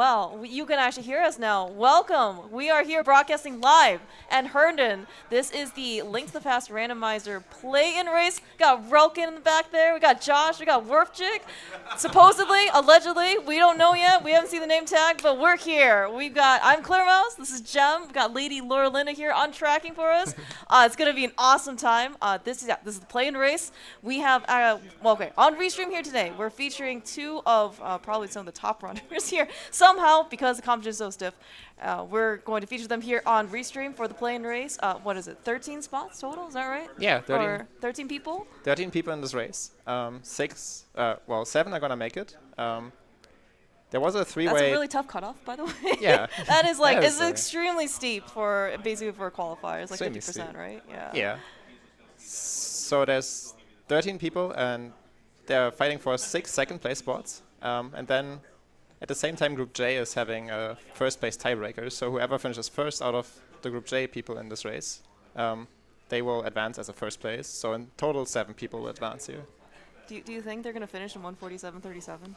well, you can actually hear us now. Welcome. We are here broadcasting live at Herndon. This is the Link to the Past randomizer play-in race. We got Relkin in the back there. We got Josh. We got Werfjig. Supposedly, allegedly, we don't know yet. We haven't seen the name tag, but we're here. I'm Claire Mouse. This is Jem. We got Lady Laura Linda here on tracking for us. It's going to be an awesome time. This is the play-in race. We have, on Restream here today, we're featuring two of probably some of the top runners here. Somehow, because the competition is so stiff, we're going to feature them here on Restream for the play-in race. What is it, 13 spots total? Is that right? Yeah, 13. Or 13 people? 13 people in this race. 7 are going to make it. There was a three-way... That's a really tough cutoff, by the way. Yeah. That is like, it's extremely steep for qualifiers, like 50%, steep. right? Yeah. Yeah. So there's 13 people, and they're fighting for 6 second-place spots. And then, at the same time, Group J is having a first-place tiebreaker. So whoever finishes first out of the Group J people in this race, they will advance as a first place. So in total, 7 people will advance here. Do you think they're going to finish in 147.37?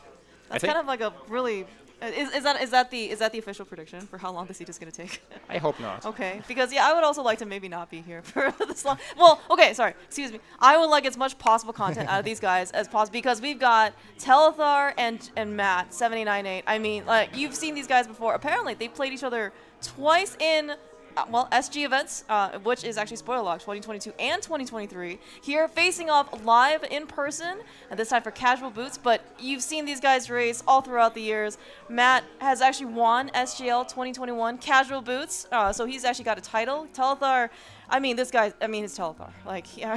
I That's kind of like a really... Is that the official prediction for how long the seat is going to take? I hope not. Okay, because yeah, I would also like to maybe not be here for this long. Well, okay, sorry, excuse me. I would like as much possible content out of these guys as possible because we've got Telethar and matt7898. I mean, like, you've seen these guys before. Apparently, they played each other twice in SG events, which is actually Spoiler Log 2022 and 2023, here facing off live in person, and this time for casual boots, but you've seen these guys race all throughout the years. Matt has actually won SGL 2021 casual boots, so he's actually got a title. Telethar, it's Telethar. Like, yeah,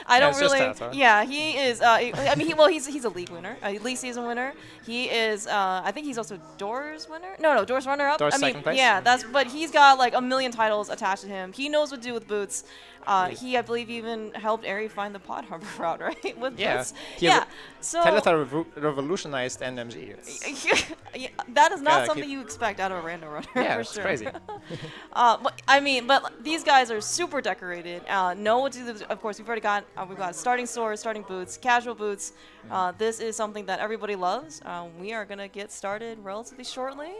I don't really. Yeah, he is. He's a league winner, a league season winner. He is. I think he's also Doors winner. No, Doors runner up. Second place. Yeah, but he's got like a million titles attached to him. He knows what to do with boots. He, I believe, even helped Ari find the Pod Harbor route, right? With boots. So Telethar revolutionized NMG. that is not something you expect out of a random runner. Yeah, for it's sure. crazy. But these guys are super decorated. Know what to do. Of course, we've got starting sword, starting boots, casual boots. This is something that everybody loves. We are gonna get started relatively shortly.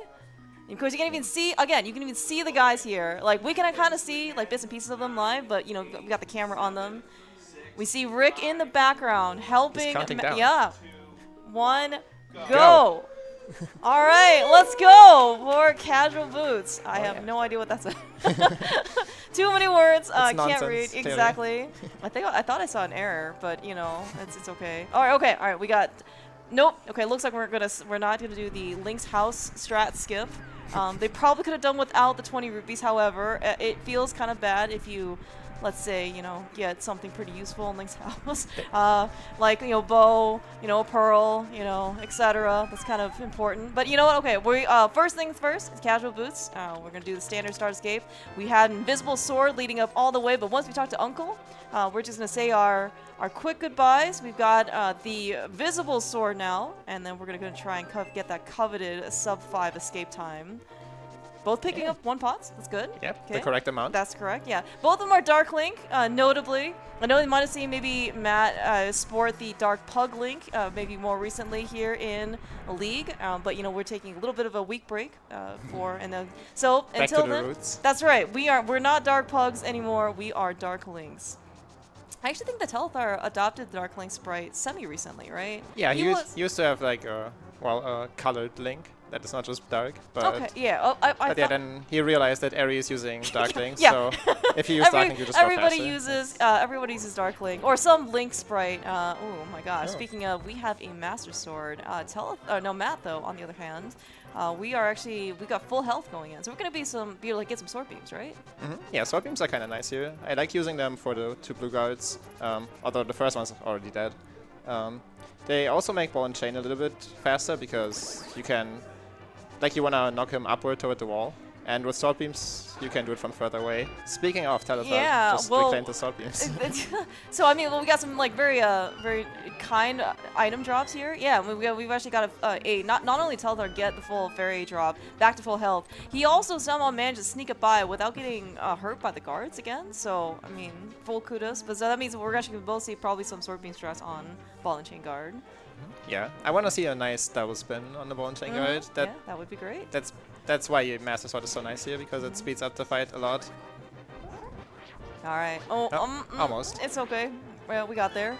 Of course, you can even see the guys here. Like, we can kind of see like bits and pieces of them live, but we got the camera on them. We see Rick in the background helping. He's counting down. Yeah. 1, go. All right, let's go for casual boots. I have no idea what that's. Too many words. Can't read exactly. I thought I saw an error, but it's okay. All right. We got. Nope. Okay, looks like we're not gonna do the Link's house strat skip. They probably could have done without the 20 rupees. However, it feels kind of bad if you, let's say, get something pretty useful in Link's house, like bow, a pearl, etc. That's kind of important. But you know what? Okay, we first things first. It's casual boots. We're gonna do the standard start escape. We had invisible sword leading up all the way, but once we talk to Uncle, we're just gonna say our quick goodbyes. We've got the visible sword now, and then we're gonna try and get that coveted sub-5 escape time. Both picking up 1 pots. That's good. Yep, the correct amount. That's correct, yeah. Both of them are Dark Link, notably. I know you might have seen maybe Matt sport the Dark Pug Link maybe more recently here in a league, but we're taking a little bit of a week break so Back until to the then, roots. that's right. We're not Dark Pugs anymore. We are Dark Links. I actually think the Telethar adopted the Dark Link sprite semi-recently, right? Yeah, he used to have like a colored Link that is not just dark. But okay, yeah. But then he realized that Ari is using Dark Link, yeah. so if you use Dark Link, you just go faster. Everybody uses Dark Link or some Link sprite. Oh my gosh! Speaking of, we have a Master Sword. Matt though, on the other hand, we got full health going in, so we're gonna be able to get some sword beams, right? Yeah, sword beams are kind of nice here. I like using them for the 2 blue guards, although the first one's already dead. They also make ball and chain a little bit faster because you can. Like, you want to knock him upward toward the wall. And with sword beams, you can do it from further away. Speaking of Telethar, just reclaim the sword beams. So, we got some, like, very kind item drops here. Yeah, we've actually got not only Telethar get the full fairy drop, back to full health, he also somehow managed to sneak it by without getting hurt by the guards again. So, full kudos. But so that means we're actually going to both see probably some sword beam stress on Ball and Chain Guard. Yeah, I want to see a nice double spin on the bone chain guard. Yeah, that would be great. That's why Master Sword is so nice here, because it speeds up the fight a lot. All right. Oh, almost. It's okay. Well, we got there.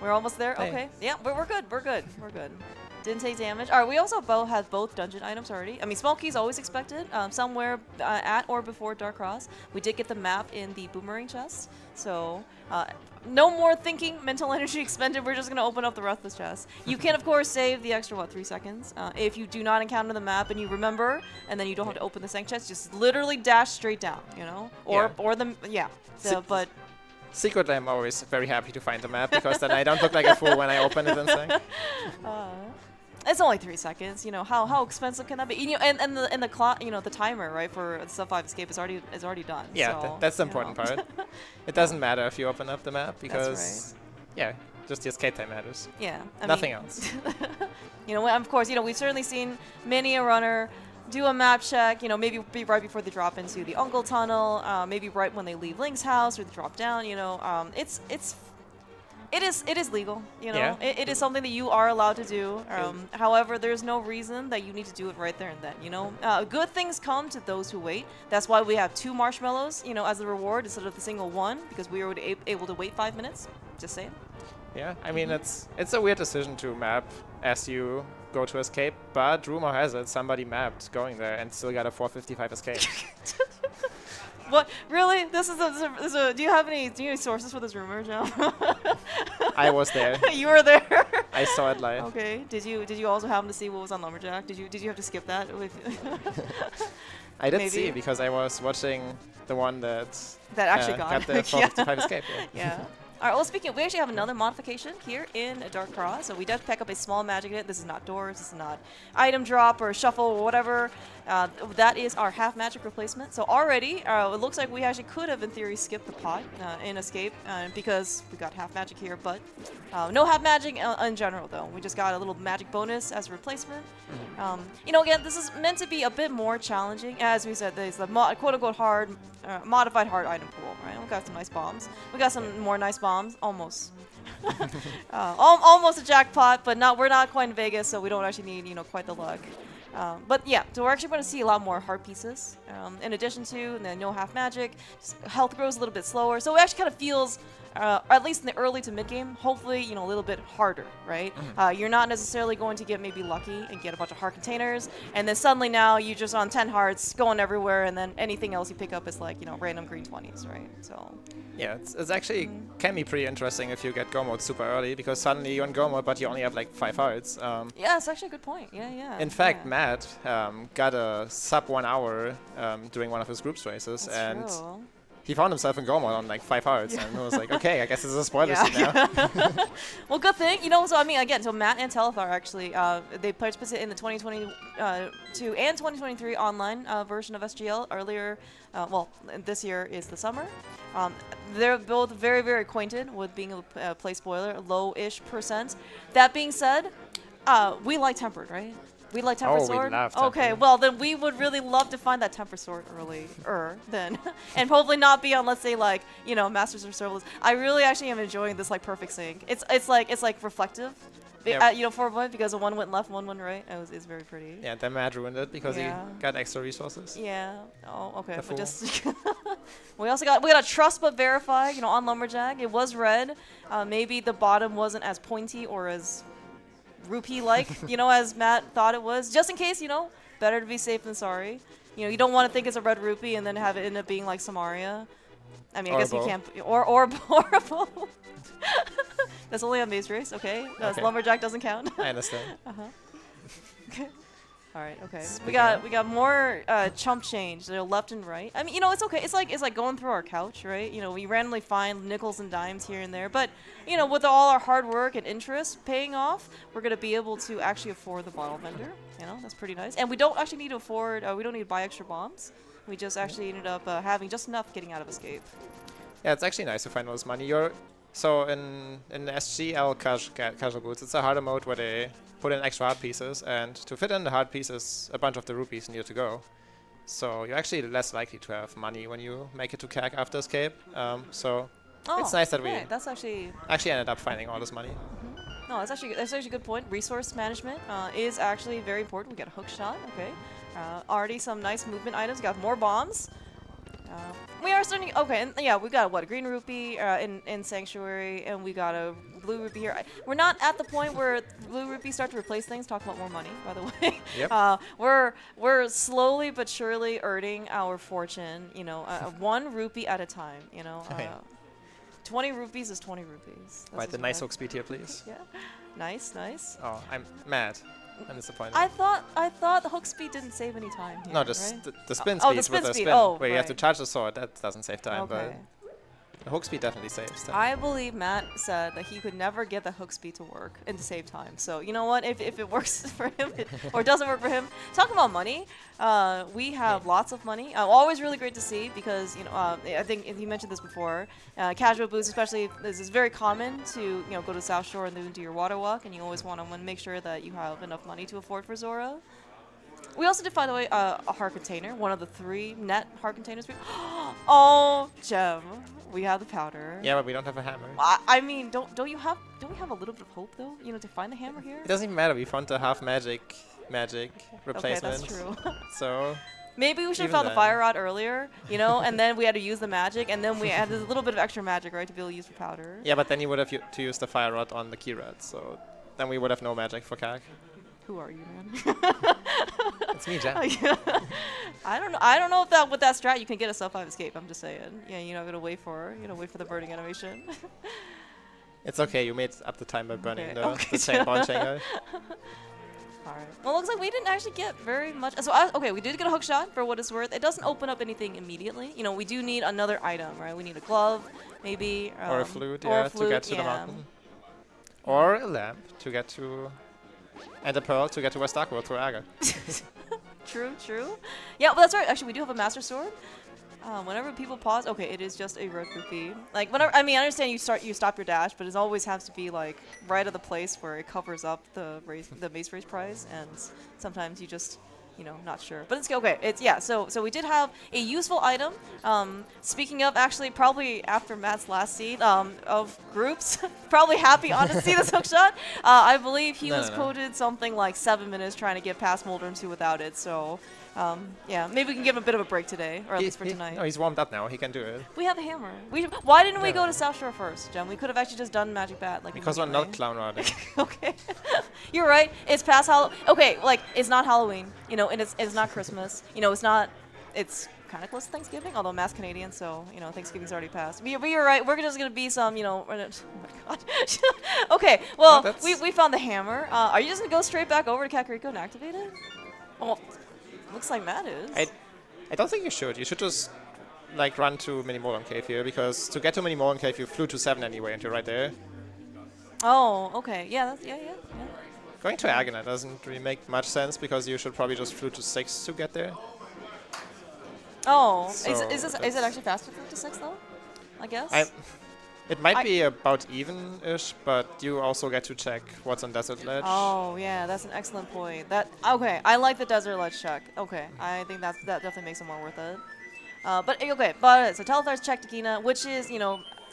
We're almost there. Hey. Okay. Yeah, we're good. We're good. We're good. Didn't take damage. All right, we also had both dungeon items already. I mean, small keys always expected, somewhere at or before Dark Cross. We did get the map in the boomerang chest, so no more thinking, mental energy expended. We're just going to open up the rest of this chest. You can, of course, save the extra, 3 seconds. If you do not encounter the map and you remember, and then you don't have to open the sank chest, just literally dash straight down, you know? Or but... Secretly, I'm always very happy to find the map, because then I don't look like a fool when I open it and saying. It's only 3 seconds. You know how expensive can that be? You know, and the clock, you know, the timer, right, for the sub 5 escape is already done. Yeah, so, that's the important part. It doesn't matter if you open up the map, because just the escape time matters. Yeah, nothing else. You know, of course, you know, we've certainly seen many a runner do a map check, you know, maybe be right before they drop into the Uncle Tunnel, maybe right when they leave Link's house or they drop down, you know. It is legal, you know. Yeah. It is something that you are allowed to do. However, there's no reason that you need to do it right there and then, you know. Good things come to those who wait. That's why we have 2 marshmallows, you know, as a reward instead of the single 1, because we were able to wait 5 minutes. Just saying. Yeah, I mean, it's a weird decision to map as you go to escape, but rumor has it somebody mapped going there and still got a 455 escape. What? Really? This is a do you have any sources for this rumor, Joe? I was there. You were there. I saw it live. Okay. Did you also happen to see what was on Lumberjack? Did you have to skip that? I did see, because I was watching the one that actually got the 455 escape. Yeah. All right, well, speaking of, we actually have another modification here in Dark Cross. So we did pick up a small magic hit. This is not doors. This is not item drop or shuffle or whatever. That is our half magic replacement. So already, it looks like we actually could have, in theory, skipped the pot in escape because we got half magic here. But no half magic in general, though. We just got a little magic bonus as a replacement. You know, again, this is meant to be a bit more challenging. As we said, there's the quote-unquote hard, modified hard item pool, right? We got some nice bombs. We got some more nice bombs, almost. Almost a jackpot, but we're not quite in Vegas, so we don't actually need, you know, quite the luck. But yeah, so we're actually going to see a lot more heart pieces. In addition to no half magic, health grows a little bit slower, so it actually kind of feels, at least in the early to mid game, hopefully, you know, a little bit harder, right? You're not necessarily going to get maybe lucky and get a bunch of heart containers, and then suddenly now you're just on 10 hearts going everywhere, and then anything else you pick up is like, you know, random green 20s, right? So yeah, it's actually can be pretty interesting if you get go mode super early, because suddenly you're on go mode but you only have like 5 hearts. Yeah, it's actually a good point. Yeah. In fact, Matt got a sub 1 hour during one of his groups races. That's and true. He found himself in go mode on like 5 hearts, and I was like, okay, I guess this is a spoiler scene now. Well, good thing, you know. So I mean, again, so Matt and Telethar actually they participated in the 2022 and 2023 online version of SGL earlier. Well, this year is the summer. They're both very, very acquainted with being a play spoiler, low-ish %. That being said, we like tempered, right? We like tempered sword? We love tempered. Okay, well then we would really love to find that tempered sword earlier then. And hopefully not be on, let's say, like, you know, Masters of Serverless. I really actually am enjoying this like perfect sync. It's like reflective. Yep. You know, 4-1 because one went left, one went right. It's very pretty. Yeah, then Matt ruined it because he got extra resources. Yeah. Oh, okay. But just we got a trust but verify, you know, on Lumberjack. It was red. Maybe the bottom wasn't as pointy or as rupee-like, you know, as Matt thought it was. Just in case, you know, better to be safe than sorry. You know, you don't want to think it's a red rupee and then have it end up being like Samaria. I mean, I guess you can't. Or both. That's only on base race, okay? Lumberjack doesn't count. I understand. All right, okay. We got more chump change, you know, left and right. I mean, you know, it's okay. It's like going through our couch, right? You know, we randomly find nickels and dimes here and there, but you know, with all our hard work and interest paying off, we're gonna be able to actually afford the bottle vendor. You know, that's pretty nice. And we don't actually need to afford. We don't need to buy extra bombs. We just actually ended up having just enough getting out of escape. Yeah, it's actually nice to find all this money. So in SGL casual boots, it's a harder mode where they put in extra hard pieces, and to fit in the hard pieces, a bunch of the rupees need to go. So you're actually less likely to have money when you make it to CAC after escape. So it's nice that we that's actually ended up finding all this money. No, that's actually a good point. Resource management is actually very important. We got a hook shot. Okay. Already some nice movement items. Got more bombs. We are starting. Okay, and yeah, we got what, a green rupee in Sanctuary, and we got a blue rupee here. We're not at the point where blue rupees start to replace things. Talk about more money, by the way. Yep. We're slowly but surely earning our fortune. You know, 1 rupee at a time. You know, 20 rupees is 20 rupees. Right, the nice hook speed here, please. Yeah, nice, nice. Oh, I'm mad. I'm disappointed. I thought the hook speed didn't save any time here, no, right? the spin Oh, speed the spin with the speed. spin, Oh, where you have to right. charge the sword. That doesn't save time, Okay. but the hook speed definitely saves time. I believe Matt said that he could never get the hook speed to work and to save time. So you know what? If it works for him or doesn't work for him, talking about money, we have lots of money. Always really great to see because I think you mentioned this before. Casual booths, especially, this is very common to go to South Shore and then do your water walk, and you always want to make sure that you have enough money to afford for Zora. We also did, by the way, a heart container, one of the 3 net heart containers. Oh, Gem, we have the powder. Yeah, but we don't have a hammer. I mean, don't we have a little bit of hope though? To find the hammer here. It doesn't even matter. We found the half magic replacement. Okay, that's true. So maybe we should have found the fire rod earlier, and then we had to use the magic, and then we added a little bit of extra magic, right, to be able to use for powder. Yeah, but then you would have to use the fire rod on the key rod, so then we would have no magic for CAC. Who are you, man? It's me, Jen. I don't know if with that strat you can get a sub 5 escape. I'm just saying. Yeah, gonna wait for the burning animation. It's okay. You made up the time by burning the bond chamber. All right. Well, it looks like we didn't actually get very much. So okay, we did get a hook shot for what it's worth. It doesn't open up anything immediately. We do need another item, right? We need a glove, maybe. Or a flute, to get to the mountain. Or a lamp to get to. And a pearl to get to West Darkworld through Aga. True. Yeah, well, that's right. Actually, we do have a Master Sword. Whenever people pause, okay, it is just a red rupee. Like, whenever, I understand you stop your dash, but it always has to be, like, right at the place where it covers up the base race prize, and sometimes you just, not sure. But it's okay. So we did have a useful item. Speaking of, actually, probably after Matt's last seed of groups, probably happy on to see this hook shot. I believe he was quoted something like 7 minutes trying to get past Molder 2 without it, so yeah, maybe we can give him a bit of a break today, or at least for tonight. No, he's warmed up now. He can do it. We have a hammer. Why didn't we go to South Shore first, Jen? We could have actually just done Magic Bat. Because we're not clown riding. Okay. You're right. It's past Halloween. Okay, like, it's not Halloween, and it's not Christmas. It's kind of close to Thanksgiving, although Matt's Canadian, so, Thanksgiving's already passed. But you're right. We're just going to be some, oh my god. Okay, well, we found the hammer. Are you just going to go straight back over to Kakariko and activate it? Well, looks like Matt is. I don't think you should. You should just run to Mini Molon Cave here, because to get to Mini Molon Cave you flew to 7 anyway, and you're right there. Oh, okay. Yeah, yeah. Going to Agana doesn't really make much sense, because you should probably just flew to 6 to get there. Oh, so is it actually faster to 6 though? I guess. It might be about even-ish, but you also get to check what's on Desert Ledge. Oh yeah, that's an excellent point. Okay, I like the Desert Ledge check. Okay, I think that definitely makes it more worth it. So Telethar's check to Kina, which is,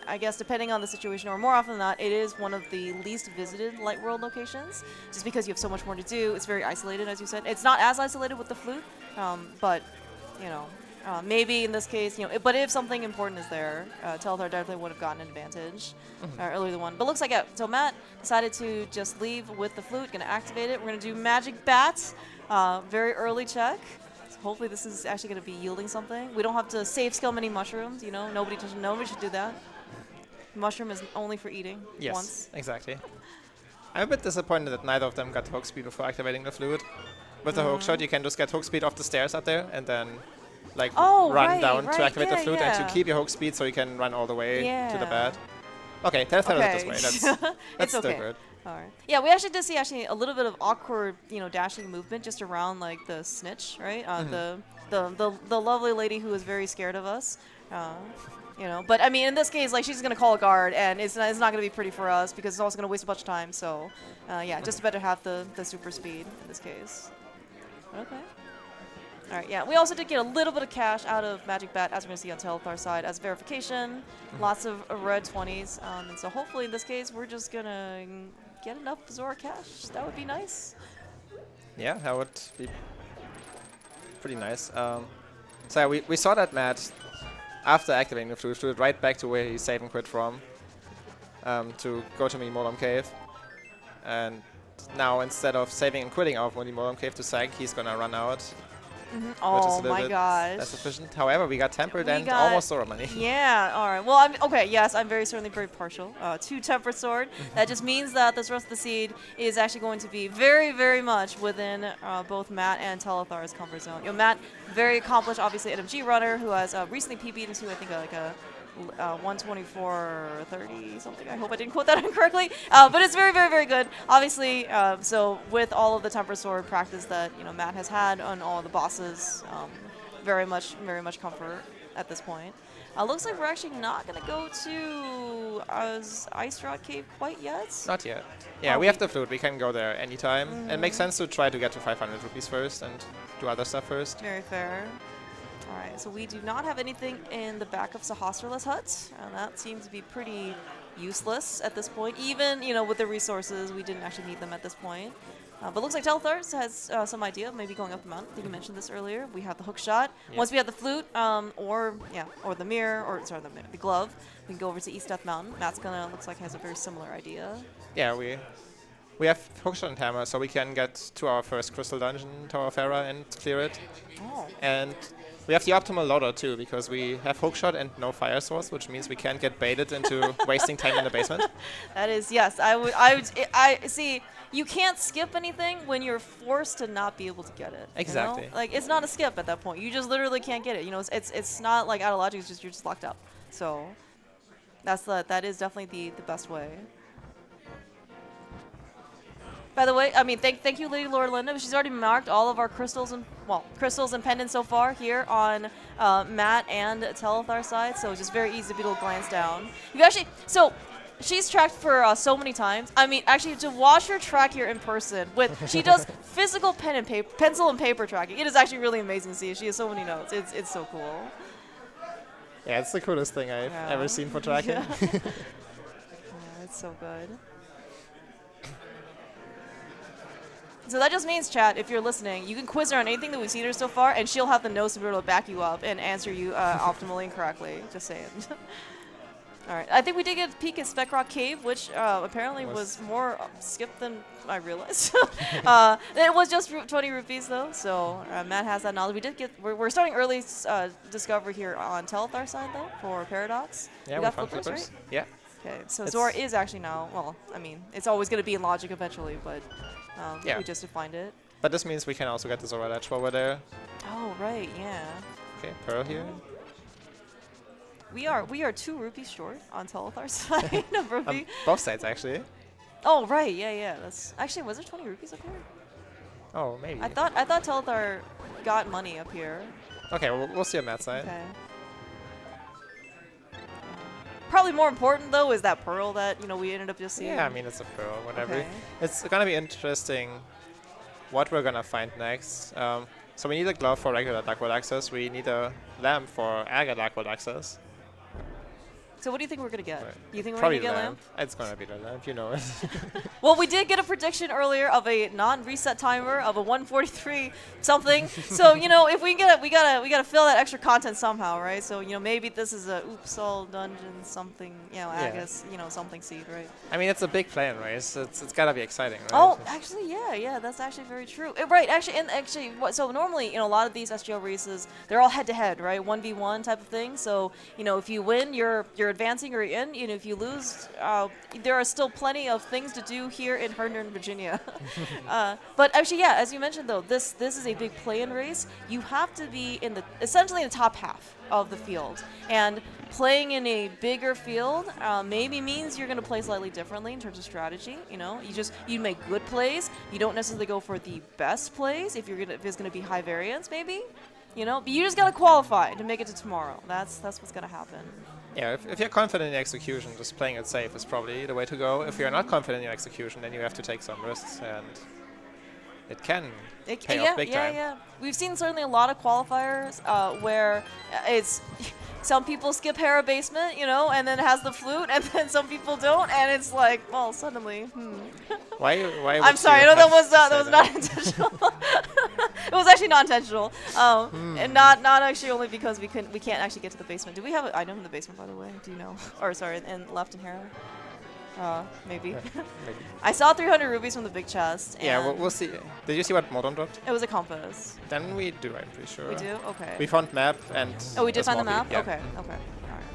I guess depending on the situation, or more often than not, it is one of the least visited Light World locations, just because you have so much more to do. It's very isolated, as you said. It's not as isolated with the flute, but maybe in this case, but if something important is there, Telethar definitely would have gotten an advantage earlier than one. But looks like so Matt decided to just leave with the flute, gonna activate it. We're gonna do Magic Bat, very early check. So hopefully this is actually gonna be yielding something. We don't have to save skill many mushrooms, nobody should do that. Mushroom is only for eating once. Exactly. I'm a bit disappointed that neither of them got hook speed before activating the flute. With the hook shot, you can just get hook speed off the stairs out there, and then run down to activate the flute, and to keep your hook speed so you can run all the way to the bat. Okay, Telethar does it this way. That's still good. All right. Yeah, we actually did see a little bit of awkward, dashing movement just around the snitch, right? The lovely lady who was very scared of us. But I mean, in this case, she's gonna call a guard, and it's not gonna be pretty for us because it's also gonna waste a bunch of time. So, yeah, just better have the super speed in this case. Okay. All right, yeah. We also did get a little bit of cash out of Magic Bat, as we're going to see on Telethar's side, as verification. Lots of red 20s. And so hopefully in this case, we're just going to get enough Zora cash. That would be nice. Yeah, that would be pretty nice. So yeah, we saw that Matt, after activating the flute, flew it right back to where he save and quit from to go to Modem Cave. And now instead of saving and quitting out of Modem Cave to sag, he's gonna run out. Which is a little bit less efficient. However, we got tempered and almost Zora money. Yeah, all right. Well, okay, yes, I'm certainly very partial to Tempered Sword. That just means that this rest of the seed is actually going to be very, very much within both Matt and Telethar's comfort zone. You know, Matt, very accomplished, obviously, NMG runner who has recently PB'd into, I think, like a 124.30 something. I hope I didn't quote that incorrectly, but it's very, very, very good. Obviously, so with all of the Tempered Sword practice that Matt has had on all the bosses, very much comfort at this point. Looks like we're actually not gonna go to Ice Rock Cave quite yet. Not yet. Yeah, we have the flute. We can go there anytime. And it makes sense to try to get to 500 rupees first and do other stuff first. Very fair. Alright, so we do not have anything in the back of Sahasrarla's hut, and that seems to be pretty useless at this point. Even, with the resources, we didn't actually need them at this point. But looks like Telethar has some idea of maybe going up the mountain. I think you mentioned this earlier. We have the hook shot. Yep. Once we have the flute, or the mirror, the glove, we can go over to East Death Mountain. Matt's looks like has a very similar idea. Yeah, we have hookshot and hammer, so we can get to our first crystal dungeon, Tower of Hera, and clear it. Oh. And we have the optimal loader too, because we have hookshot and no fire source, which means we can't get baited into wasting time in the basement. That is, yes. I see. You can't skip anything when you're forced to not be able to get it. Exactly. Like, it's not a skip at that point. You just literally can't get it. It's not like out of logic. It's just you're just locked up. So that is definitely the best way. By the way, I mean, thank you, Lady Lord Linda. She's already marked all of our crystals and pendants so far here on Matt and Telethar's side. So it's just very easy to be able to glance down. She's tracked for so many times. I mean, actually, to watch her track here in person, she does physical pencil and paper tracking. It is actually really amazing to see. She has so many notes. It's so cool. Yeah, it's the coolest thing I've ever seen for tracking. Yeah. It's so good. So that just means, chat, if you're listening, you can quiz her on anything that we've seen her so far, and she'll have the notes to be able to back you up and answer you optimally and correctly. Just saying. All right. I think we did get a peek at Spec Rock Cave, which apparently was more skipped than I realized. It was just 20 rupees, though, so Matt has that knowledge. We're starting early discovery here on Telethar's side, though, for Paradox. Yeah, we got flippers, right? Yeah. Okay, so Zora is actually now, well, I mean, it's always going to be in logic eventually, but we just defined it. But this means we can also get the Zora ledge while we're there. Oh, right, yeah. Okay, Pearl here. We are 2 rupees short on Telethar's side of rupee. Both sides, actually. Oh, right, yeah. That's actually, was there 20 rupees up here? Oh, maybe. I thought Telethar got money up here. Okay, we'll see on that side. Okay. Probably more important, though, is that pearl that we ended up just seeing. Yeah, I mean, it's a pearl, whatever. Okay. It's gonna be interesting what we're gonna find next. So we need a glove for regular Dark World access. We need a lamp for Aga Dark World access. So what do you think we're going to get? Right. Do you think we're Probably going to get lamp? It's going to be the lamp, you know it. Well, we did get a prediction earlier of a non-reset timer of a 143 something. So, if we can get it, we gotta fill that extra content somehow, right? So, maybe this is a oops all dungeon something, Agus, something seed, right? I mean, it's a big plan, right? It's got to be exciting, right? Oh, actually, yeah, that's actually very true. Right, actually, so normally, a lot of these SGL races, they're all head-to-head, right? 1v1 type of thing. So, if you win, you're advancing or in. If you lose, there are still plenty of things to do here in Herndon, Virginia. But actually, yeah, as you mentioned though, this is a big play-in race. You have to be essentially in the top half of the field, and playing in a bigger field maybe means you're going to play slightly differently in terms of strategy. You make good plays. You don't necessarily go for the best plays if it's going to be high variance, maybe. But you just got to qualify to make it to tomorrow. That's what's going to happen. Yeah, if you're confident in your execution, just playing it safe is probably the way to go. If you're not confident in your execution, then you have to take some risks, and it can pay off big time. Yeah. We've seen certainly a lot of qualifiers where it's some people skip Hera basement, you know, and then has the flute, and then some people don't, and it's like, well, suddenly, Why I'm sorry, no, that was not intentional. It was actually not intentional, and not actually only because we can't actually get to the basement. Do we have an item in the basement, by the way? Do you know? Or sorry, and left in Hera. Maybe. Maybe. I saw 300 rubies from the big chest. Yeah, we'll see. Did you see what Modon dropped? It was a compass. Then we do, I'm pretty sure. We do? Okay. We found map and. Oh, we did find the small map? yeah. Okay, okay. Alright.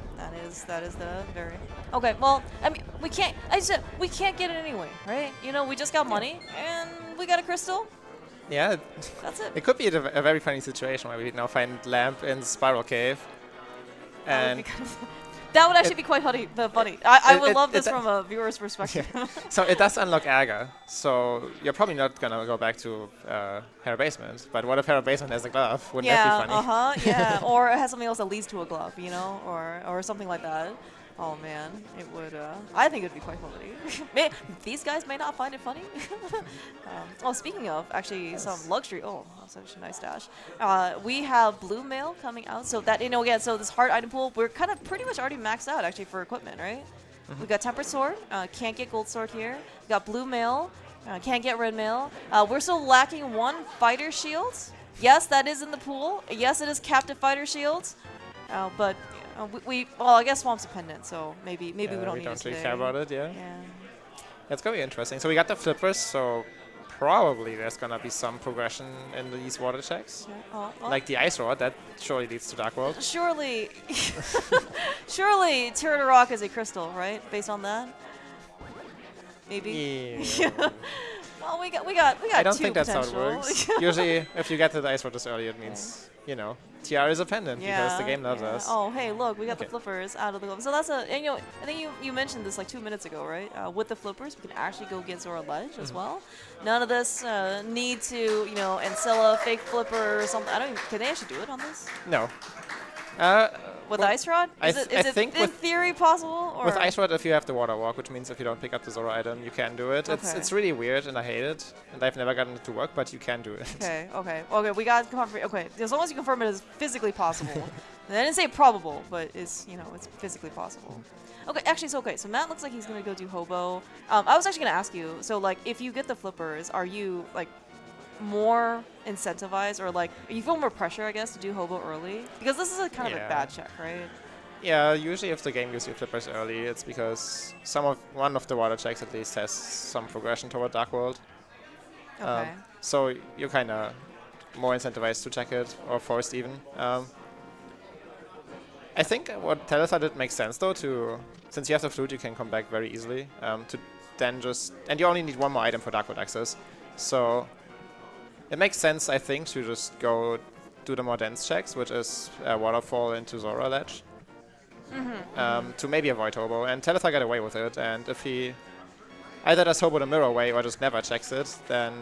That is the very. Okay, well, I mean, we can't. I said we can't get it anyway, right? You know, we just got money and we got a crystal. Yeah. That's it. It could be a very funny situation where we now find Lamp in Spiral Cave. And. That would actually be quite funny. I would love this from a viewer's perspective. Yeah. So it does unlock Aga. So you're probably not gonna go back to Hera Basement. But what if Hera Basement has a glove? Wouldn't that be funny? Yeah. Or it has something else that leads to a glove, you know, or something like that. Oh man, it would. I think it would be quite funny. These guys may not find it funny. Speaking of, actually, some luxury. Oh, such a nice dash. We have blue mail coming out, so that again. So this hard item pool, we're kind of pretty much already maxed out actually for equipment, right? We got tempered sword. Can't get gold sword here. We got blue mail. Can't get red mail. We're still lacking one fighter shield. Yes, that is in the pool. Yes, it is captive fighter shields. But. Well, I guess Swamp's dependent, so maybe we don't need it today. Really care about it, yeah. It's gonna be interesting. So we got the flippers, so probably there's gonna be some progression in these water checks. Like the ice rod, that surely leads to Dark World. Surely, surely Turtle Rock is a crystal, right? Based on that, maybe. Yeah. Well, we got I don't two think that's how it potential. works. Usually, if you get to the ice rod this early, it means you know TR is a pendant because the game loves us. Oh, hey, look, we got the flippers out of the glove. So that's and you know, I think you mentioned this like 2 minutes ago, right? With the flippers, we can actually go get Zora Ledge as well. None of this need to, you know, Ancilla fake flipper or something. I don't even, can they actually do it on this? No. With Ice Rod? Is it in theory possible? Or? With Ice Rod, if you have the Water Walk, which means if you don't pick up the Zora item, you can do it. Okay. It's really weird, and I hate it. And I've never gotten it to work, but you can do it. Okay, we got confirmation. Okay, as long as you confirm it is physically possible. And I didn't say probable, but it's, you know, it's physically possible. Okay, actually, so Matt looks like he's gonna go do Hobo. I was actually gonna ask you, so like, if you get the flippers, are you like more incentivized, or like you feel more pressure, I guess, to do Hobo early? Because this is a kind of a bad check, right? Yeah, usually if the game gives you flippers early, it's because one of the water checks at least has some progression toward Dark World. Okay. So you're kind of more incentivized to check it, or forced even. I think what Telethar did makes sense though, since you have the flute, you can come back very easily. To then and you only need one more item for Dark World access. So it makes sense, I think, to just go do the more dense checks, which is Waterfall into Zora Ledge. To maybe avoid Hobo. And Telethar got away with it, and if he either does Hobo the mirror way or just never checks it, then...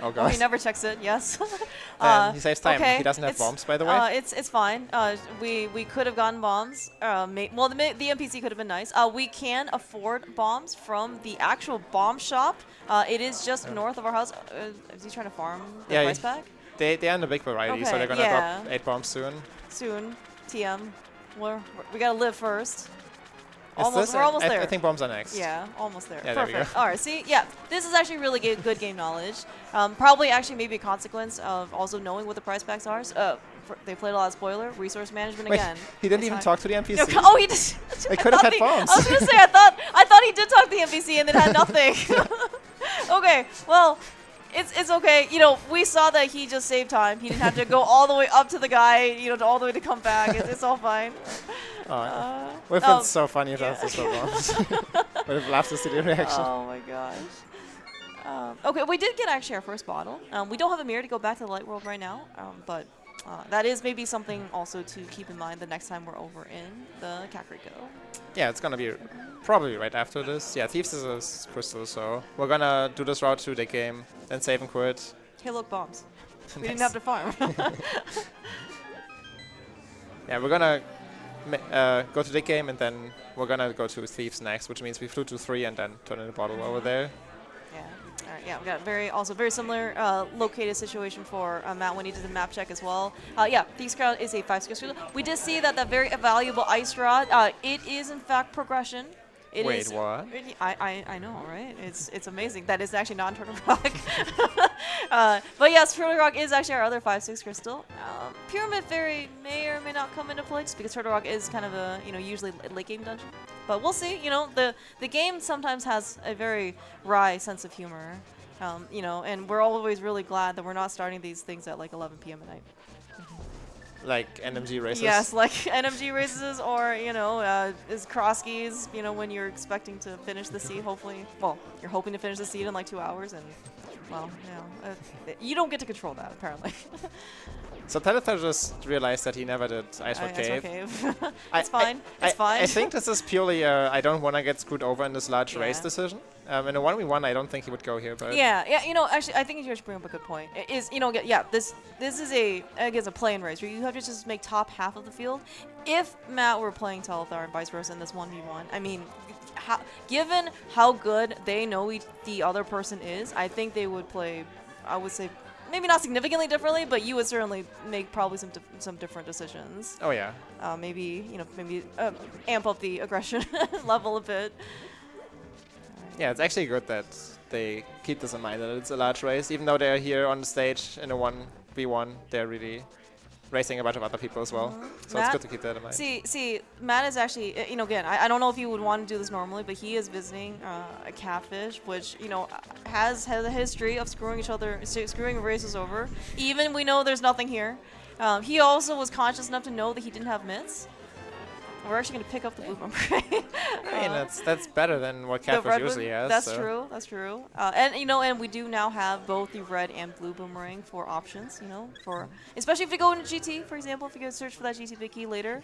oh god. Oh, he never checks it, yes. Then he saves time. Okay. He doesn't have bombs, by the way. It's fine. We could have gotten bombs. Well, the NPC could have been nice. We can afford bombs from the actual bomb shop. It is just north of our house. Is he trying to farm the price pack? They are in a big variety, so they're going to drop 8 bombs soon. Soon. TM. We got to live first. We're almost there. I think bombs are next. Yeah, almost there. Yeah, perfect. there we go. All right, see? Yeah, this is actually really good game knowledge. Probably actually maybe a consequence of also knowing what the price packs are. They played a lot of spoiler. Resource management again. He didn't even talk to the NPC. No, oh, he just... They could have had bombs. I was going to say, I thought he did talk to the NPC and then had nothing. Okay, well... It's okay. You know, we saw that he just saved time. He didn't have to go all the way up to the guy, you know, all the way to come back. It's all fine. We've been so funny if that's the bombs. Would have laughed to see the reaction. Oh my gosh. Okay, we did get actually our first bottle. We don't have a mirror to go back to the light world right now, but that is maybe something also to keep in mind the next time we're over in the Kakariko. Yeah, it's gonna be probably right after this. Yeah, Thieves is a crystal, so we're gonna do this route through the game, then save and quit. Hey, look, bombs. We didn't have to farm. Yeah, we're gonna go to the game, and then we're gonna go to Thieves next, which means we flew to 3 and then turn in the bottle over there. Yeah. All right. Yeah, we got also very similar located situation for Matt when he did the map check as well. Yeah, Thieves Crown is a 5-skill school. We did see that very valuable Ice Rod. It is in fact progression. Wait, what? I know, right? It's amazing. That is actually not Turtle Rock. But yes, Turtle Rock is actually our other 5-6 crystal. Pyramid Fairy may or may not come into play just because Turtle Rock is kind of a usually late game dungeon. But we'll see. The game sometimes has a very wry sense of humor. And we're always really glad that we're not starting these things at like 11 p.m. at night. Like NMG races? Yes, like NMG races or, is cross skis, when you're expecting to finish the seed, hopefully. Well, you're hoping to finish the seed in like 2 hours and, well, you don't get to control that, apparently. So Telethar just realized that he never did Ice Road Cave. It's fine. It's fine. I think this is purely I don't want to get screwed over in this large race decision. In a 1v1, I don't think he would go here, but yeah. Actually, I think you should bring up a good point. This is a play-in race where you have to just make top half of the field. If Matt were playing Telethar and vice versa in this 1v1, I mean, given how good they know the other person is, I think they would play. I would say. Maybe not significantly differently, but you would certainly make probably some different decisions. Oh yeah. Maybe amp up the aggression level a bit. Yeah, it's actually good that they keep this in mind, that it's a large race. Even though they're here on the stage in a 1v1, they're really racing a bunch of other people as well. So Matt, it's good to keep that in mind. See, Matt is actually, again, I don't know if you would want to do this normally, but he is visiting a catfish, which, has a history of screwing races over. Even we know there's nothing here. He also was conscious enough to know that he didn't have mitts. We're actually going to pick up the blue boomerang. I mean, that's better than what Catfish usually has. That's true. That's true. And we do now have both the red and blue boomerang for options. Especially if you go into GT, for example, if you go search for that GT big key later,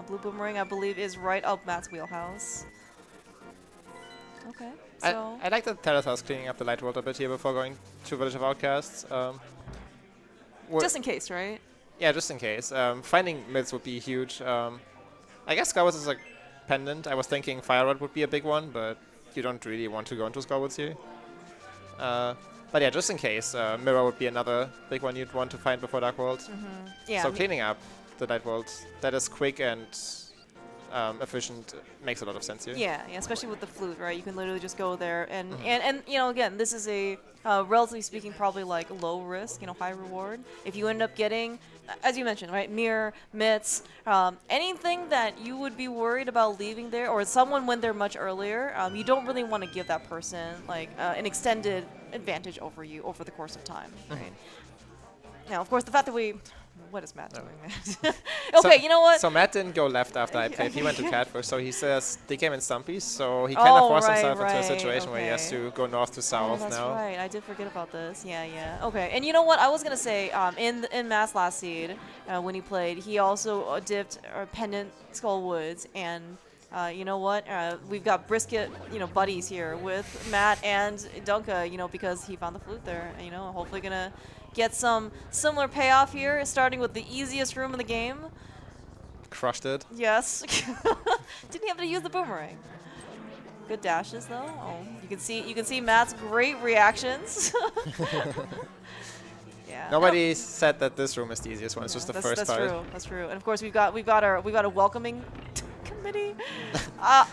blue boomerang I believe is right up Matt's wheelhouse. Okay. So I like that Telethar's cleaning up the light world a bit here before going to Village of Outcasts. Just in case, right? Yeah, just in case. Finding mids would be huge. I guess Skullwoods is a pendant. I was thinking Fire Rod would be a big one, but you don't really want to go into Skullwoods here. But yeah, just in case, Mirror would be another big one you'd want to find before Dark World. Yeah, so cleaning up the Night World that is quick and efficient makes a lot of sense here. Yeah, especially with the flute, right? You can literally just go there and again, this is a relatively speaking probably like low risk, high reward. If you end up getting, as you mentioned, right, mirror, mitts, anything that you would be worried about leaving there, or someone went there much earlier, you don't really want to give that person like an extended advantage over you over the course of time, right? Now, of course, the fact that what is Matt doing, man? Okay, you know what? So Matt didn't go left after I played. He went to Catfish. So he says they came in Stumpies. So he kind of forced himself into a situation where he has to go north to south that's now. Right. I did forget about this. Yeah. Okay. And you know what? I was gonna say in Matt's last seed when he played, he also dipped Pendant Skullwoods, and you know what? We've got brisket, buddies here with Matt and Dunka, because he found the flute there. And, hopefully gonna get some similar payoff here, starting with the easiest room in the game. Crushed it. Yes. Didn't have to use the boomerang. Good dashes though. Oh, you can see Matt's great reactions. Yeah. Nobody said that this room is the easiest one. It's just the first part. That's true. That's true. And of course we've got a welcoming committee. I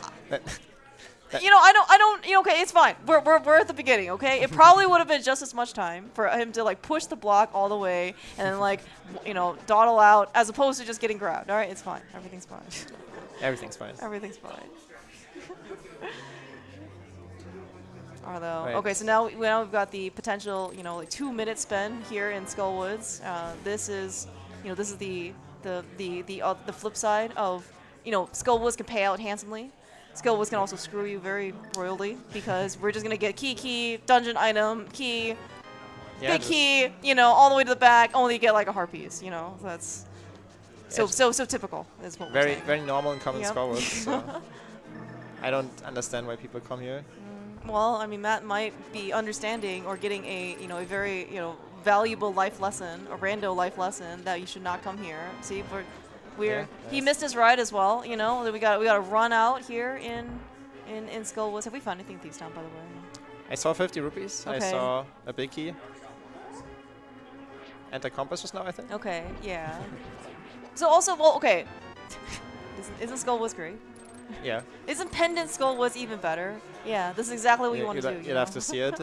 don't. Okay, it's fine. We're at the beginning. Okay, it probably would have been just as much time for him to like push the block all the way and then like dawdle out as opposed to just getting grabbed. All right, it's fine. Everything's fine. Everything's fine. Everything's fine. Although, right. Okay, so now we've got the potential, like 2-minute spend here in Skullwoods. This is the flip side of, Skullwoods can pay out handsomely. Skullwoods can also screw you very royally because we're just gonna get key, dungeon item, key, big key, all the way to the back. Only get like a heart piece, That's so typical. Is what very very normal and common Skullwoods. So I don't understand why people come here. Well, I mean, Matt might be understanding or getting a very valuable life lesson, a rando life lesson that you should not come here. See, he missed his ride as well. We got to run out here in Skullwoods. Have we found anything Thieves Town, by the way? I saw 50 rupees. Okay. I saw a big key. And a compass just now, I think. Okay, yeah. So also, well, okay. Isn't Skullwoods great? Yeah. Isn't Pendant Skullwoods even better? Yeah, this is exactly what you want to do. You'll have to see it.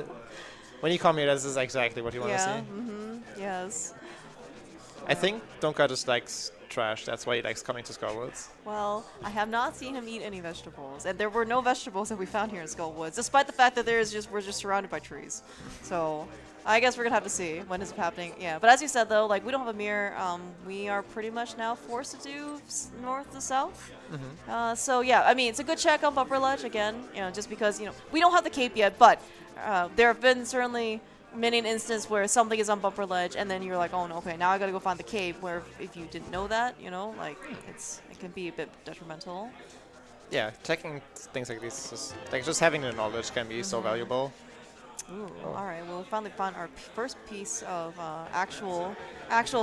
When you come here, this is exactly what you want to see. Mm-hmm. Yes. I think Donka just likes trash. That's why he likes coming to Skullwoods. Well, I have not seen him eat any vegetables, and there were no vegetables that we found here in Skullwoods, despite the fact that we're just surrounded by trees. So I guess we're gonna have to see when it's happening. Yeah, but as you said though, like we don't have a mirror. We are pretty much now forced to do north to south. Mm-hmm. So yeah, I mean it's a good check on Bumper Ledge again. Just because we don't have the cape yet, but there have been certainly many an instance where something is on Bumper Ledge and then you're like, oh no, okay, now I gotta go find the cape. Where if you didn't know that, like it can be a bit detrimental. Yeah, checking things like this, like just having the knowledge can be so valuable. Ooh, all right. Well, we finally found our first piece of actual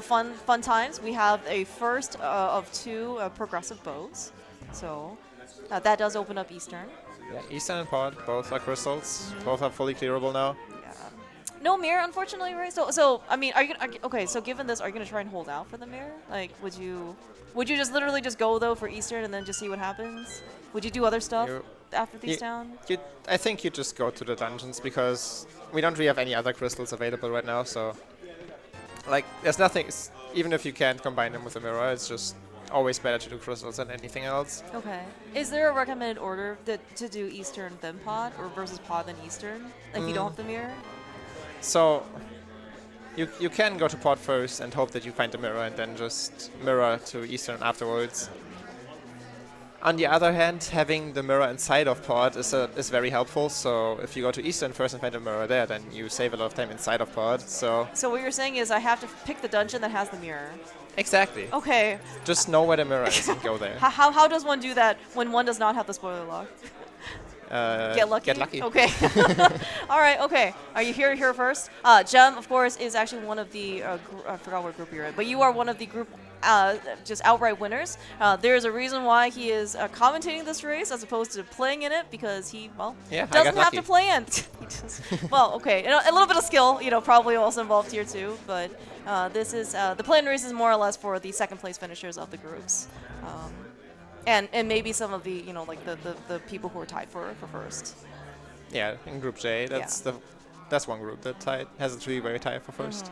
fun times. We have a first of 2 progressive bows, so that does open up Eastern. Yeah, Eastern and Pod, both are crystals. Both are fully clearable now. Yeah. No mirror, unfortunately, right? So I mean, okay? So given this, are you gonna try and hold out for the mirror? Like, would you just literally just go though for Eastern and then just see what happens? Would you do other stuff after these down? I think you just go to the dungeons because we don't really have any other crystals available right now. So, like, there's nothing. Even if you can't combine them with a mirror, it's just always better to do crystals than anything else. Okay. Is there a recommended order to do Eastern then Pod, or versus Pod then Eastern if you don't have the mirror? So, you can go to Pod first and hope that you find the mirror, and then just mirror to Eastern afterwards. On the other hand, having the mirror inside of Pod is very helpful. So if you go to Eastern first and find a mirror there, then you save a lot of time inside of Pod. So what you're saying is I have to pick the dungeon that has the mirror. Exactly. Okay. Just know where the mirror is and go there. How does one do that when one does not have the spoiler lock? Get lucky? Get lucky. Okay. All right, okay. Are you here first? Jem, of course, is actually one of the, I forgot what group you're in, but you are one of the group just outright winners. There's a reason why he is commentating this race as opposed to playing in it, because he, doesn't have to play in. Well, okay. A little bit of skill, probably also involved here too, but this is, the play-in race is more or less for the second place finishers of the groups. And maybe some of the, like the people who are tied for first. Yeah, in Group J, that's one group that has a three very tied for first.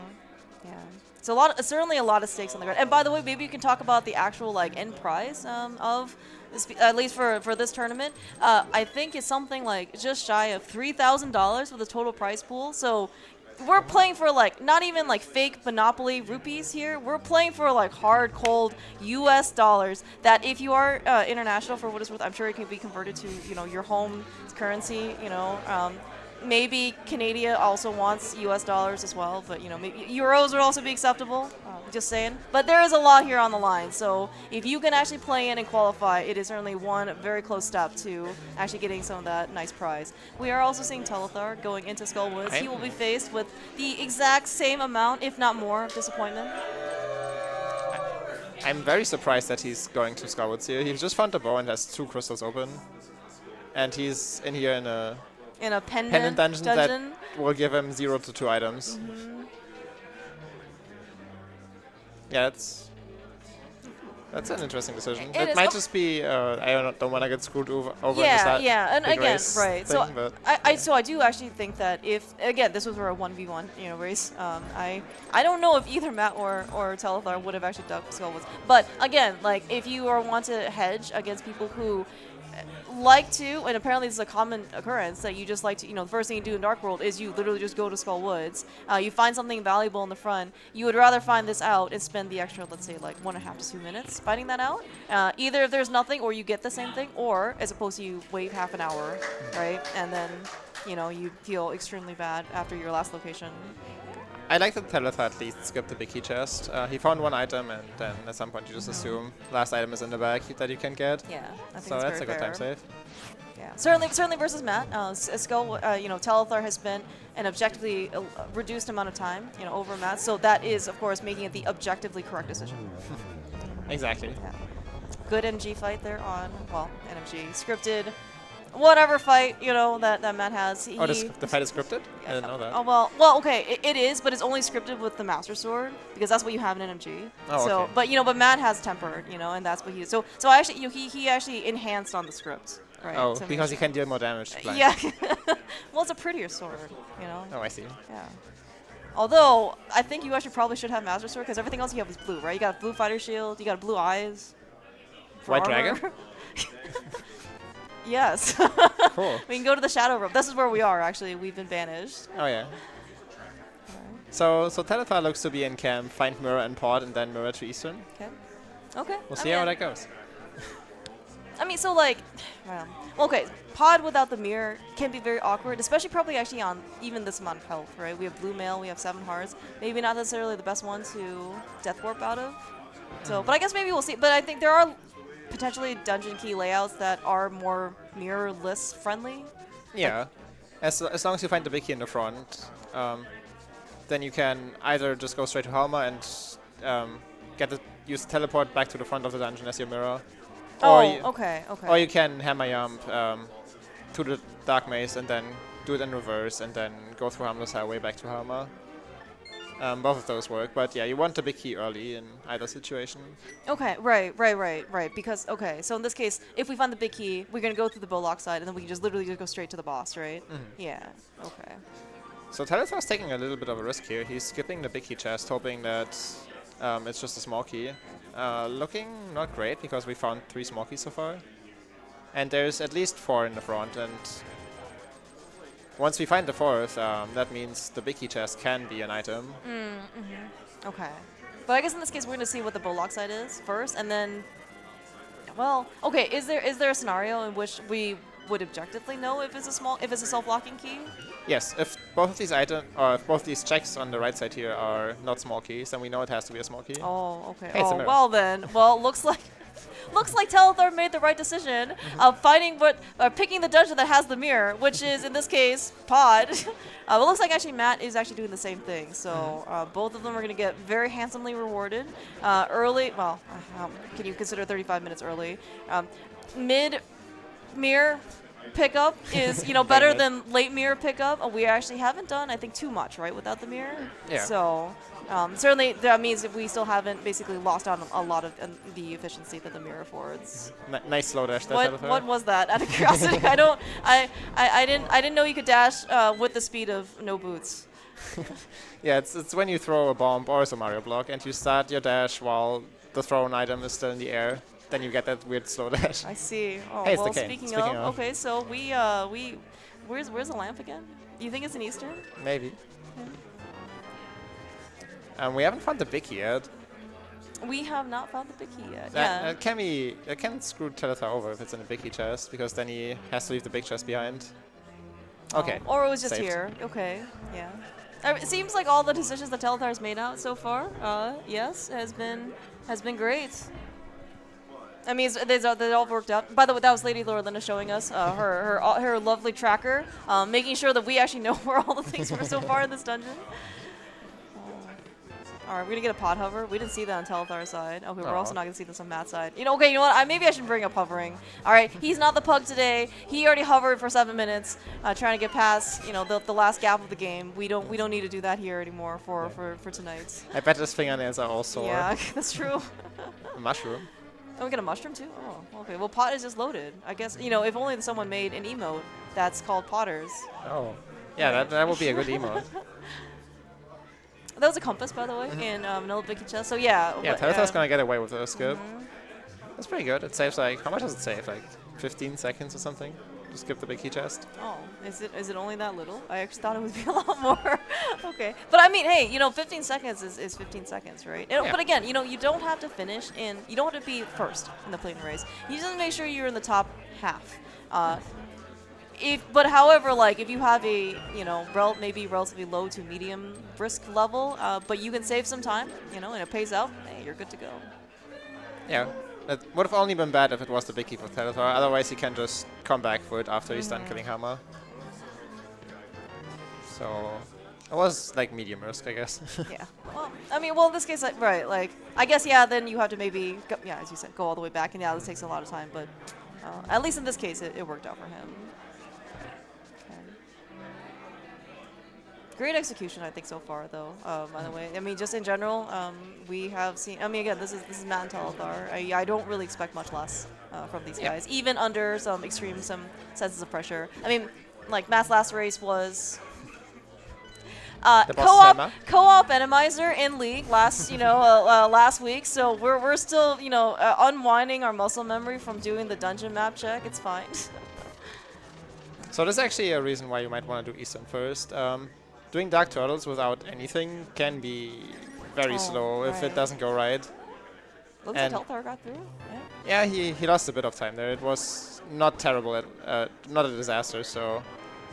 Yeah. So certainly a lot of stakes on the ground. And by the way, maybe you can talk about the actual end prize of this, at least for this tournament. I think it's something like just shy of $3,000 for the total prize pool. So we're playing for not even fake Monopoly rupees here. We're playing for hard, cold US dollars that if you are international, for what it's worth, I'm sure it can be converted to, your home currency, maybe Canada also wants US dollars as well, but maybe euros would also be acceptable. Just saying. But there is a lot here on the line, so if you can actually play in and qualify, it is certainly one very close step to actually getting some of that nice prize. We are also seeing Telethar going into Skullwoods. He will be faced with the exact same amount, if not more, of disappointment. I'm very surprised that he's going to Skullwoods here. He just found the bow and has 2 crystals open, and he's in here in a pendant dungeon that will give him 0 to 2 items. Yeah, that's an interesting decision. It might just be I don't want to get screwed over in this and again, right. Thing, so I do actually think that if again this was for a 1v1 race, I don't know if either Matt or Telethar would have actually done Skullwoods. But again, if you want to hedge against people who like to, and apparently this is a common occurrence, that you just like to, the first thing you do in Dark World is you literally just go to Skullwoods. You find something valuable in the front. You would rather find this out and spend the extra, let's say, 1.5 to 2 minutes finding that out. Either if there's nothing, or you get the same thing, or as opposed to you wait half an hour, right? And then, you feel extremely bad after your last location. I like that Telethar at least skipped the big key chest. He found 1 item, and then at some point you just assume last item is in the bag that you can get. Yeah, I think so that's a good time save. Yeah, certainly versus Matt. Telethar has spent an objectively reduced amount of time, over Matt. So that is, of course, making it the objectively correct decision. Exactly. Yeah. Good MG fight there on, NMG scripted. whatever fight, you know, that Matt has. The fight is scripted? I didn't know that. Oh, well, okay, it is, but it's only scripted with the Master Sword, because that's what you have in NMG. Oh, so, okay. But, you know, but Matt has tempered, you know, and that's what he is. So I actually, you know, he actually enhanced on the script, right? Oh, because he can deal more damage to blind. Yeah. Well, it's a prettier sword, you know? Oh, I see. Yeah. Although, I think you actually probably should have Master Sword, because everything else you have is blue, right? You got a blue fighter shield, you got blue eyes. White dragon? Yes. Cool. We can go to the Shadow Room. This is where we are, actually. We've been banished. Oh, yeah. So Telethar looks to be in camp, find Mirror and Pod, and then Mirror to Eastern. Okay. Okay. We'll see how that goes. I mean, so like, okay, Pod without the mirror can be very awkward, especially probably actually on even this amount of health, right? We have blue mail, we have 7 hearts. Maybe not necessarily the best one to death warp out of. So, but I guess maybe we'll see. But I think there are potentially dungeon key layouts that are more mirrorless friendly. Yeah, as long as you find the big key in the front, then you can either just go straight to Halma and use teleport back to the front of the dungeon as your mirror. Okay. Or you can hammer jump to the Dark Maze and then do it in reverse and then go through Harmless Highway back to Halma. Both of those work, but yeah, you want the big key early in either situation. Okay, right. Because, okay, so in this case, if we find the big key, we're going to go through the Bullock side, and then we can just literally just go straight to the boss, right? Mm-hmm. Yeah, okay. So Telethar's taking a little bit of a risk here. He's skipping the big key chest, hoping that it's just a small key. Looking not great, because we found 3 small keys so far. And there's at least 4 in the front, and once we find the 4th, that means the big key chest can be an item. Okay. But I guess in this case, we're going to see what the Bullock side is first, and then, well, okay, is there a scenario in which we would objectively know if it's a self-locking key? Yes, if both of these if both these checks on the right side here are not small keys, then we know it has to be a small key. Oh, okay. Hey, oh, well then. Well, looks like Telethar made the right decision of picking the dungeon that has the mirror, which is in this case Pod. It looks like actually Matt is actually doing the same thing. So both of them are going to get very handsomely rewarded early. Well, can you consider 35 minutes early? Mid mirror pickup is better than late mirror pickup. We actually haven't done, I think, too much right without the mirror. Yeah. So certainly that means that we still haven't basically lost on a lot of the efficiency that the mirror affords. Nice slow dash. What was that? Out of curiosity, I didn't know you could dash with the speed of no boots. Yeah, it's when you throw a bomb or a Mario block and you start your dash while the thrown item is still in the air. Then you get that weird slow dash. I see. Oh, hey, well, speaking of, okay, so where's the lamp again? Do you think it's in Eastern? Maybe. We haven't found the big key yet. We have not found the big key yet. That can screw Telethar over if it's in the big key chest, because then he has to leave the big chest behind. Okay. Or it was just saved. here. Okay. Yeah. It seems like all the decisions that Telethar has made out so far, yes, has been great. I mean, they all worked out. By the way, that was Lady Lorelina showing us her lovely tracker, making sure that we actually know where all the things were so far in this dungeon. All right, we're gonna get a pod hover. We didn't see that on Telethar's side. Okay, we're also not gonna see this on Matt's side. Okay, you know what? Maybe I should bring up hovering. All right, he's not the pug today. He already hovered for 7 minutes, trying to get past the last gap of the game. We don't need to do that here anymore for tonight. I bet his fingernails are all sore. Yeah, that's true. A mushroom. Oh, we get a mushroom too? Oh, okay. Well, pot is just loaded. I guess, if only someone made an emote that's called Potters. Oh. Yeah, that would be a good emote. That was a compass, by the way, in Vanilla Vicky Chest. So, yeah. Yeah, Telethar's going to get away with a skip. That's pretty good. It saves, how much does it save? 15 seconds or something? To skip the big key chest? Oh, is it only that little? I actually thought it would be a lot more. Okay. But I mean, hey, 15 seconds is 15 seconds, right? Yeah. But again, you don't have to finish you don't have to be first in the platinum race. You just make sure you're in the top half. However, if you have a, maybe relatively low to medium risk level, but you can save some time, and it pays out, hey, you're good to go. Yeah. It would have only been bad if it was the big key for Telethar. Otherwise, he can just come back for it after he's done killing Hammer. So it was medium risk, I guess. Yeah. Well, I mean, in this case, right? I guess, yeah. Then you have to maybe, as you said, go all the way back, and yeah, this takes a lot of time. But At least in this case, it worked out for him. Great execution, I think, so far, though. By the way, I mean, just in general, we have seen. I mean, again, this is Matt and Telethar. I don't really expect much less from these guys, even under some senses of pressure. I mean, like Matt's last race was co-op Enemizer in League last last week. So we're still unwinding our muscle memory from doing the dungeon map check. It's fine. So there's actually a reason why you might want to do Eastern first. Doing Dark Turtles without anything can be very slow if it doesn't go right. Looks like Telethar got through. Yeah, he lost a bit of time there. It was not terrible, not a disaster, so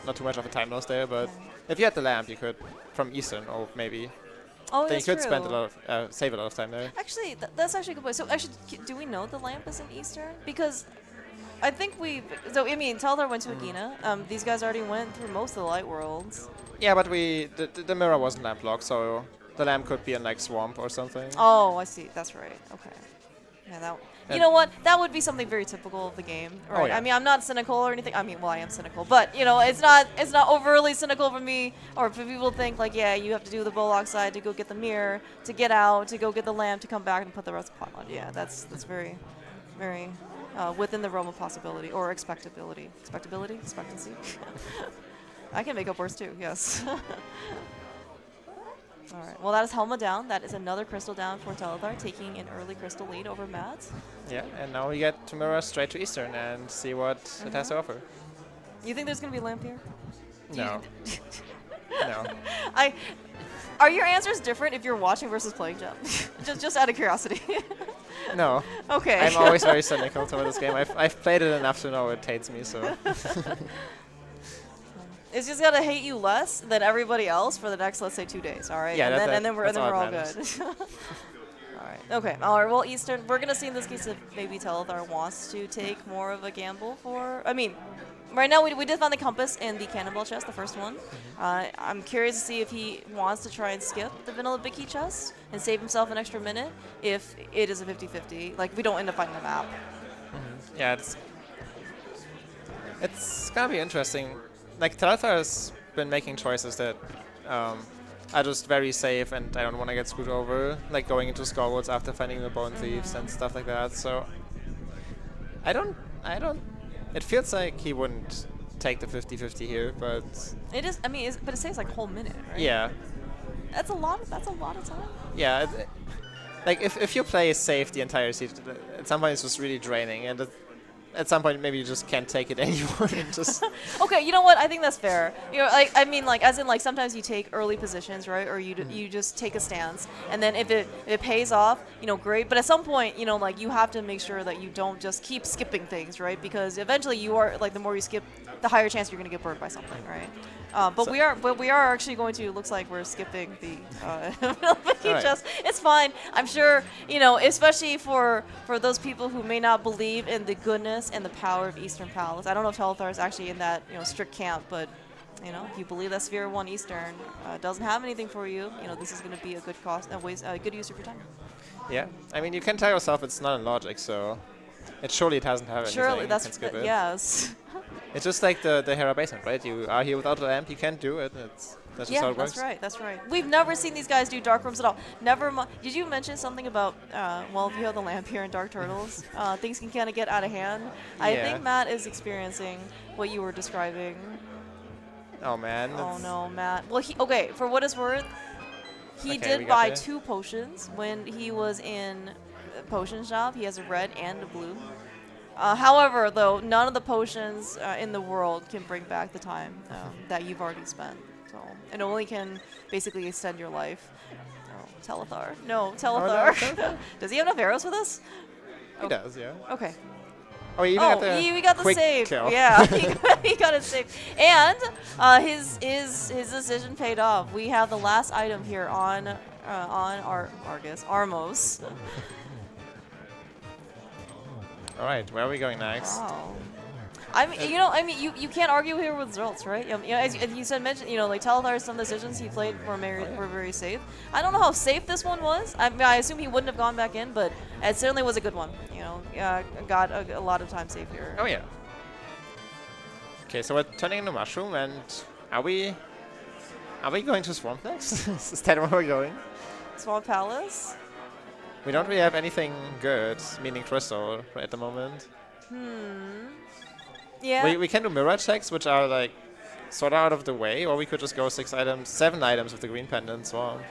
not too much of a time loss there. But if you had the lamp, you could from Eastern or maybe. Oh, then that's you could true. spend a lot of save a lot of time there. Actually, that's actually a good point. So actually, do we know the lamp is in Eastern? Because I think I mean, Telethar went to Agina. These guys already went through most of the Light Worlds. Yeah, but the mirror wasn't lamp locked, so the lamp could be in like Swamp or something. Oh, I see. That's right. Okay. Yeah, you know what? That would be something very typical of the game, right? Oh, yeah. I mean, I'm not cynical or anything. I mean, well, I am cynical, but it's not overly cynical for me or for people to think like, yeah, you have to do the Bullock side to go get the mirror, to get out, to go get the lamp, to come back and put the rest of the pot on. Yeah, that's very, very within the realm of possibility or expectability. Expectancy. I can make up words too, yes. All right. Well, that is Helma down. That is another crystal down for Telethar, taking an early crystal lead over Matt. Yeah, and now we get to mirror straight to Eastern and see what it has to offer. You think there's going to be a lamp here? No. No. Are your answers different if you're watching versus playing, Jeff? just out of curiosity. No. Okay. I'm always very cynical toward this game. I've played it enough to know it hates me, so. It's just gonna hate you less than everybody else for the next, let's say, 2 days. All right. Yeah, and then we're all good. All right. Okay. All right. Well, Eastern, we're gonna see in this case if maybe Telethar wants to take more of a gamble for. I mean, right now we did find the compass in the cannonball chest, the first one. I'm curious to see if he wants to try and skip the vanilla Bicky chest and save himself an extra minute if it is a 50-50. Like we don't end up finding the map. Yeah, it's gonna be interesting. Like, Telethar has been making choices that are just very safe and I don't want to get screwed over, like going into Skullwoods after finding the Bone Thieves and stuff like that, so I don't, it feels like he wouldn't take the 50-50 here, but... It is, I mean, but it saves like a whole minute, right? Yeah. That's a lot of time. Yeah, like if you play safe the entire season, at some point it's just really draining, and at some point maybe you just can't take it anymore and just... Okay, you know what? I think that's fair. Like I mean, like as in like sometimes you take early positions, right? Or you just take a stance, and then if it pays off, great. But at some point, like you have to make sure that you don't just keep skipping things, right? Because eventually you are like the more you skip, the higher chance you're going to get burned by something, right? But we are actually going to. Looks like we're skipping the chest. It's fine. I'm sure. Especially for those people who may not believe in the goodness and the power of Eastern Palace. I don't know if Telethar is actually in that strict camp, but if you believe that Sphere 1 Eastern doesn't have anything for you, this is going to be a good good use of your time. Yeah, I mean you can tell yourself it's not in logic, so surely it hasn't have anything. Surely that's you can skip it. Yes. It's just like the Hera basement, right? You are here without a lamp, you can't do it. That's just how it works. That's right. We've never seen these guys do dark rooms at all. Never mind. Did you mention something about, well, if you have the lamp here in Dark Turtles, things can kind of get out of hand? Yeah. I think Matt is experiencing what you were describing. Oh, man. Oh, no, Matt. Well, okay, for what it's worth, he did buy 2 potions when he was in Potion Shop. He has a red and a blue. However, though, none of the potions in the world can bring back the time that you've already spent. So it only can basically extend your life. Oh, Telethar. No, Telethar. Oh, no, does he have enough arrows for this? He does, yeah. Okay. Oh, we got the save. Kill. Yeah, he got it saved. And his decision paid off. We have the last item here on Armos. All right, where are we going next? Wow. I mean, you can't argue here with results, right? As you said, mentioned, like Telethar, some decisions he played were very safe. I don't know how safe this one was. I mean, I assume he wouldn't have gone back in, but it certainly was a good one. Got a lot of time safe here. Oh yeah. Okay, so we're turning into Mushroom, and are we going to Swamp next? Is that where we're going? Swamp Palace? We don't really have anything good, meaning Crystal, at the moment. Yeah. We can do mirror checks, which are like sort of out of the way, or we could just go 7 items with the green pendant Swamp.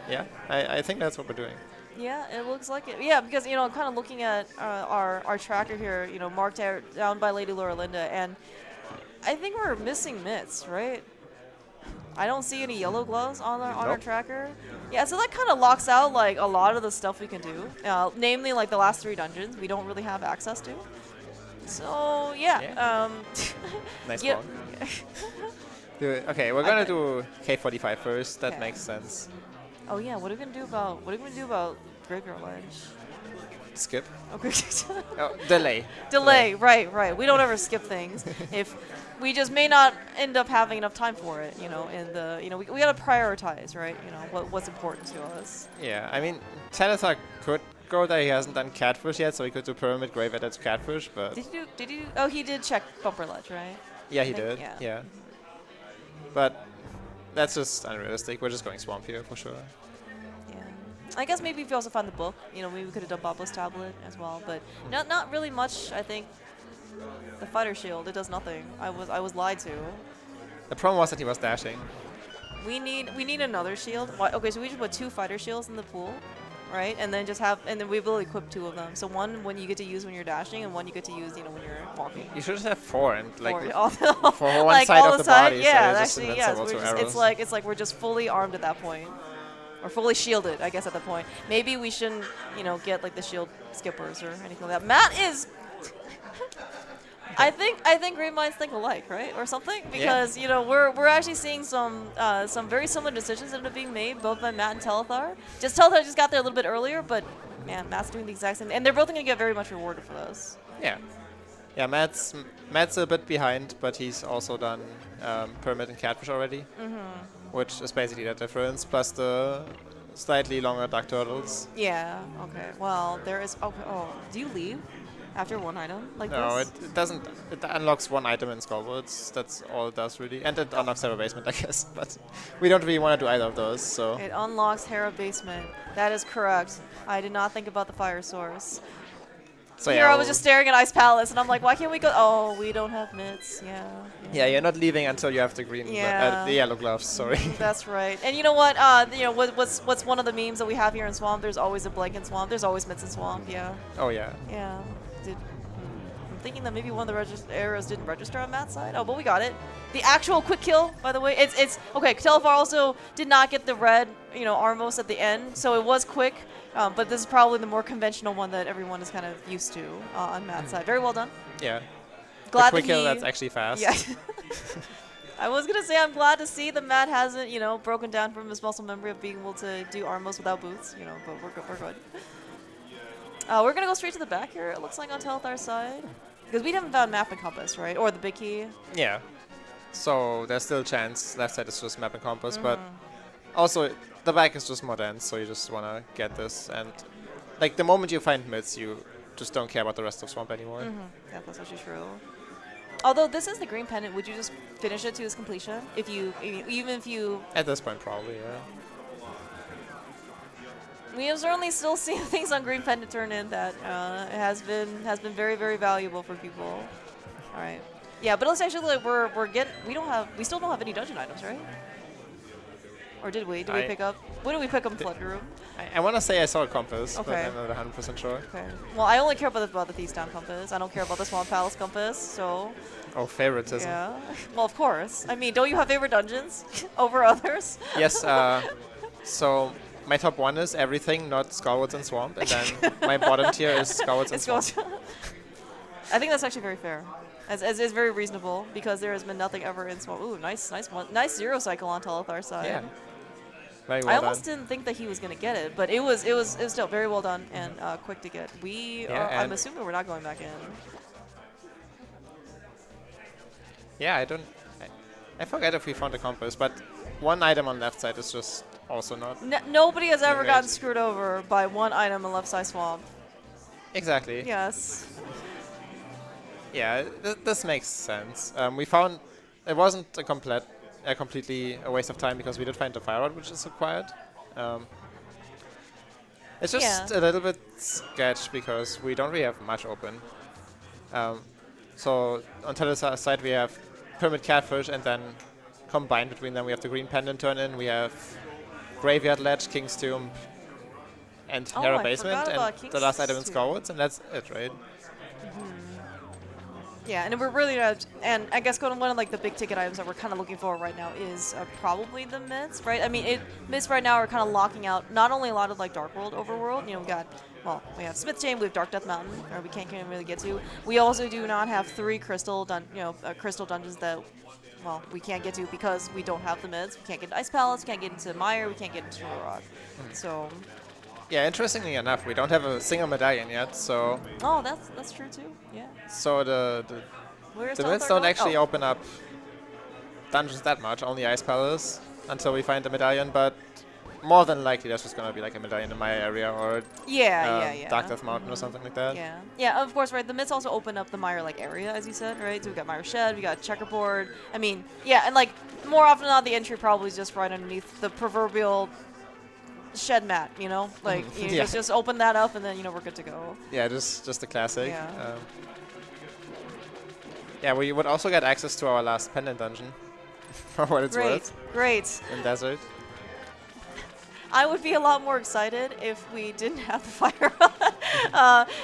Yeah, I think that's what we're doing. Yeah, it looks like it. Yeah, because kind of looking at our tracker here, marked down by Lady Loralinda, and I think we're missing mitts, right? I don't see any yellow gloves on our tracker. Yeah, so that kind of locks out like a lot of the stuff we can do, namely like the last 3 dungeons we don't really have access to. So yeah. Nice one. Okay, we're gonna do K45 first. That makes sense. Oh yeah, what are we gonna do about Graveyard Ledge? Skip. Okay. Delay. Delay. Right. We don't ever skip things. If we just may not end up having enough time for it, we gotta prioritize, right? What's important to us. Yeah, I mean, Telethar could go there. He hasn't done Catfish yet, so he could do Pyramid, Grave Edits, Catfish, but... Did you? Oh, he did check Bumper Ledge, right? Yeah, he did. Yeah. But that's just unrealistic. We're just going Swamp here, for sure. Yeah. I guess maybe if you also find the book, maybe we could have done Bobbless Tablet as well, but not really much, I think. The Fighter Shield, it does nothing. I was lied to. The problem was that he was dashing. We need another shield. Okay, so we should put 2 Fighter Shields in the pool, right? And then we will equip 2 of them. So one when you get to use when you're dashing, and one you get to use, when you're walking. You should just have 4 and like for one like side all of the side, body. Yeah, so actually, yes. It's like we're just fully armed at that point, or fully shielded, I guess, at that point. Maybe we shouldn't, get like the shield skippers or anything like that. Matt is. I think great minds think alike, right, or something, because we're actually seeing some very similar decisions that are being made both by Matt and Telethar. Telethar just got there a little bit earlier, but man, Matt's doing the exact same, and they're both going to get very much rewarded for those. Yeah, Matt's a bit behind, but he's also done Pyramid and Catfish already, which is basically the difference, plus the slightly longer Duck Turtles. Yeah. Okay. Well, there is. Okay. Oh, do you leave after 1 item like this? No, it doesn't. It unlocks 1 item in Skullwoods. That's all it does, really. And it unlocks Hera Basement, I guess. But we don't really want to do either of those, so... It unlocks Hera Basement. That is correct. I did not think about the fire source. So here I was just staring at Ice Palace, and I'm like, why can't we go... Oh, we don't have mitts. Yeah, you're not leaving until you have the green... the yellow gloves, sorry. That's right. And you know what? What's one of the memes that we have here in Swamp? There's always a blank in Swamp. There's always mitts in Swamp, Oh, yeah. Yeah. I'm thinking that maybe one of the arrows didn't register on Matt's side. Oh, but we got it. The actual quick kill, by the way. It's okay. Telethar also did not get the red, Armos at the end, so it was quick. But this is probably the more conventional one that everyone is kind of used to on Matt's side. Very well done. Yeah. Glad the quick kill that's actually fast. Yeah. I was gonna say I'm glad to see that Matt hasn't, broken down from his muscle memory of being able to do Armos without boots. But we're good. We're gonna go straight to the back here. It looks like on Telethar's side. Because we haven't found map and compass, right? Or the big key. Yeah. So there's still a chance. Left side is just map and compass, but also the back is just more dense, so you just want to get this. And like the moment you find mitts, you just don't care about the rest of Swamp anymore. Yeah, that's actually true. Although this is the green pendant, would you just finish it to its completion? Even if you... At this point, probably, yeah. We have certainly still seen things on Green Pendant turn in that has been very, very valuable for people. All right. Yeah, but let's actually we still don't have any dungeon items, right? Or did we? Did we pick up? What did we pick up in Flood Room? I want to say I saw a compass, but I'm not 100% sure. Okay. Well, I only care about the Thieves Town compass. I don't care about the Swamp Palace compass, so... Oh, favoritism. Yeah. Well, of course. I mean, don't you have favorite dungeons over others? Yes, so... My top 1 is everything, not Skullwoods and Swamp, and then my bottom tier is Skullwoods and Swamp. I think that's actually very fair. As is very reasonable, because there has been nothing ever in Swamp. Ooh, nice one. Nice zero cycle on Telethar's side. Yeah. Very well I almost didn't think that he was gonna get it, but it was still very well done and quick to get. I'm assuming we're not going back in. Yeah, I forget if we found a compass, but one item on left side is just also not. Nobody has ever great. gotten screwed over by one item in left side swamp. Exactly. Yes. Yeah, this makes sense. We found it wasn't completely a waste of time because we did find the fire rod, which is required. It's just a little bit sketch because we don't really have much open. So on Telethar side we have Pyramid Catfish, and then combined between them we have the Green Pendant turn in, we have Graveyard Ledge, King's Tomb, and Hero Basement, and the last item is Scorewoods, and that's it, right? Yeah, and we're really and I guess one of like the big ticket items that we're kind of looking for right now is probably the myths, right? I mean, myths right now are kind of locking out not only a lot of like Dark World, Overworld. You know, we have Smith Chain, we have Dark Death Mountain, or we can't really get to. We also do not have 3 crystal dungeons that, well, we can't get to because we don't have the myths. We can't get into Ice Palace, we can't get into Mire, we can't get into Rock. So. Yeah, interestingly enough, we don't have a single medallion yet, so. Oh, that's true too. Yeah. So the myths don't actually open up dungeons that much, only Ice Palace until we find the medallion, but more than likely there's just gonna be like a medallion in my area or Dark Death Mountain or something like that. Yeah, yeah, of course, right. The myths also open up the Mire like area, as you said, right? So we got Mire Shed, we got Checkerboard. I mean, yeah, and like more often than not, the entry probably is just right underneath the proverbial shed mat, you know, like you just open that up and then we're good to go. Yeah, just the classic. Yeah. Yeah, we would also get access to our last pendant dungeon, for what it's worth. Great. In Desert. I would be a lot more excited if we didn't have the fire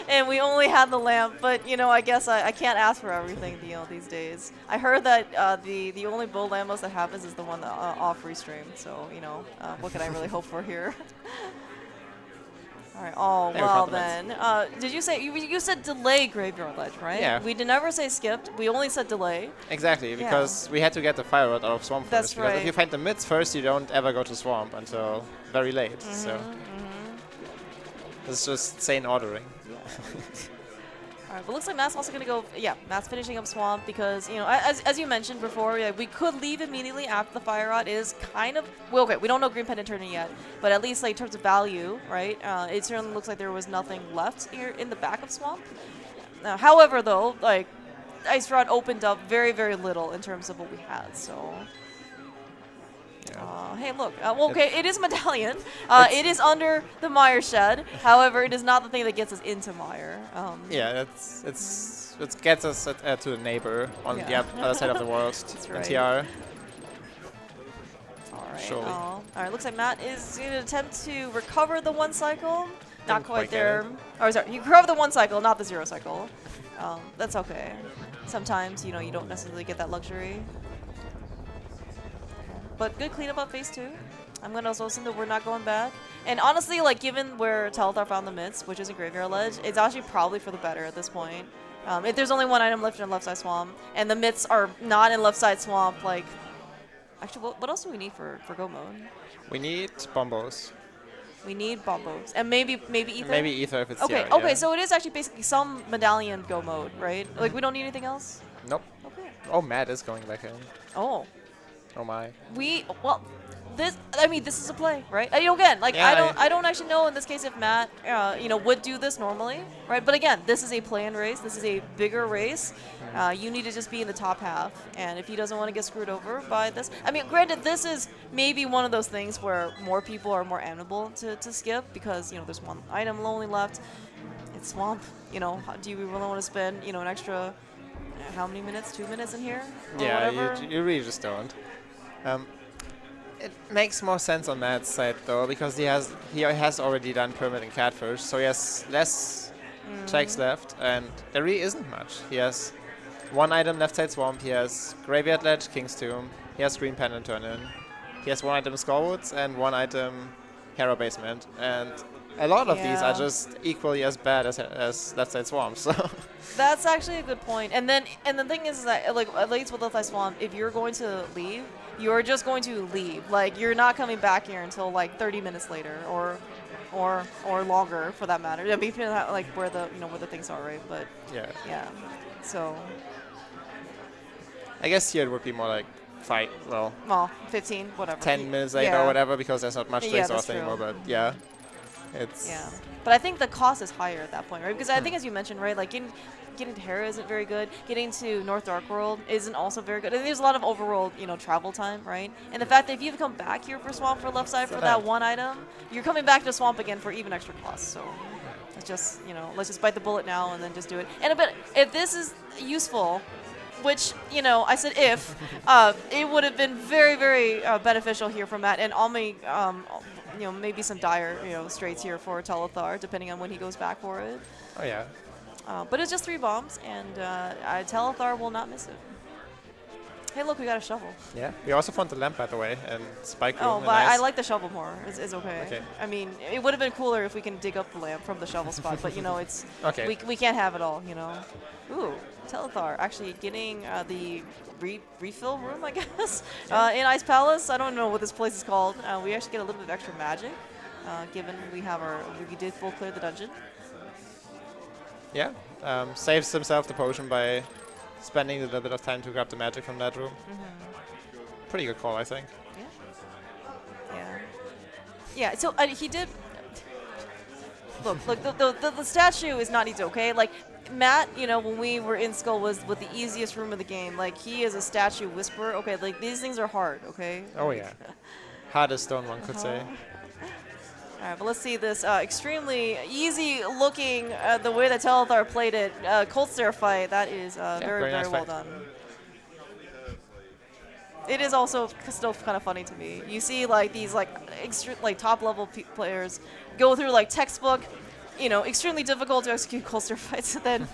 and we only had the lamp, but I guess I can't ask for everything these days. I heard that the only bull Lambos that happens is the one that off restream, so what can I really hope for here? All right. Oh well then. Did you say you said delay Graveyard Ledge, right? Yeah. We did never say skipped. We only said delay. Exactly, because we had to get the fire rod out of Swamp first. That's right. Because if you find the myths first, you don't ever go to Swamp until very late. So it's just sane ordering. Yeah. All right, but looks like Matt's also going to go. Yeah, Matt's finishing up Swamp because as you mentioned before, we could leave immediately after the fire rod is kind of okay. We don't know Green Pendant turning yet, but at least like in terms of value, right? It certainly looks like there was nothing left here in the back of Swamp. However, though, like Ice Rod opened up very, very little in terms of what we had. So. Hey, look. Okay, it is Medallion. It is under the Mire Shed. However, it is not the thing that gets us into Mire. Yeah, it gets us to the neighbor on the other side of the world. That's right. TR. All right. Surely. All right. Looks like Matt is going to attempt to recover the 1 cycle. Not quite there. Oh, sorry. You recover the 1 cycle, not the 0 cycle. That's okay. Sometimes you don't necessarily get that luxury. But good cleanup on phase 2. I'm going to also assume that we're not going back. And honestly, like given where Telethar found the myths, which is in Graveyard Ledge, it's actually probably for the better at this point. If there's only 1 item left in left side swamp, and the myths are not in left side swamp, like actually, what else do we need for go mode? We need bombos. We need bombos, and maybe ether. Maybe ether if it's okay. TR, Okay, so it is actually basically some medallion go mode, right? Like we don't need anything else. Nope. Okay. Oh, Matt is going back in. Oh. Oh my. This is a play, right? Again, like I don't actually know in this case if Matt, would do this normally, right? But again, this is a planned race. This is a bigger race. You need to just be in the top half, and if he doesn't want to get screwed over by this, granted, this is maybe one of those things where more people are more amenable to skip because there's 1 item only left. It's Swamp. Do you really want to spend an extra how many minutes? 2 minutes in here? Yeah, you really just don't. It makes more sense on Matt's side though, because he has already done Pyramid and Catfish, so he has less checks left, and there really isn't much. He has 1 item left side Swamp, he has Graveyard Ledge, King's Tomb, he has Green Pendant turn in, he has 1 item Scorewoods and 1 item Hero Basement, and a lot of these are just equally as bad as left side Swamp. So that's actually a good point. And the thing is that like at least with left side Swamp, if you're going to leave, you're just going to leave. Like you're not coming back here until like 30 minutes later or longer for that matter. I mean, like where the things are, right? But yeah. So I guess here it would be more like 15, whatever. 10 minutes later or whatever, because there's not much to exhaust anymore. But yeah, it's. Yeah, but I think the cost is higher at that point, right? Because I think, as you mentioned, right, like getting to Hera isn't very good. Getting to North Dark World isn't also very good. And there's a lot of overworld, travel time, right? And the fact that if you come back here for Swamp for left side for that one item, you're coming back to Swamp again for even extra costs. So it's just, let's just bite the bullet now and then just do it. And if this is useful, which, I said if, it would have been very, very beneficial here for Matt. And maybe some dire, straights here for Telethar, depending on when he goes back for it. Oh, yeah. But it's just 3 bombs, and Telethar will not miss it. Hey, look, we got a shovel. Yeah, we also found the lamp, by the way, and Spike Room. Oh, but I like the shovel more. It's okay. Okay. I mean, it would have been cooler if we can dig up the lamp from the shovel spot, but, it's... Okay. We can't have it all, Ooh, Telethar actually getting the refill room, I guess, in Ice Palace. I don't know what this place is called. We actually get a little bit of extra magic, given we did full clear the dungeon. Yeah, saves himself the potion by spending a little bit of time to grab the magic from that room. Pretty good call, I think. Yeah. Yeah, so he did... Look, the statue is not easy, okay? Like, Matt, when we were in Skull, was with the easiest room in the game. Like, he is a statue whisperer. Okay, like, these things are hard, okay? Oh, yeah. Hard as stone, one could say. All right, but let's see this extremely easy-looking, the way that Telethar played it, Cold Stare fight. That is very, very well done. It is also still kind of funny to me. You see, like, these, top-level players go through, textbook, extremely difficult to execute Cold Stare fights. And then,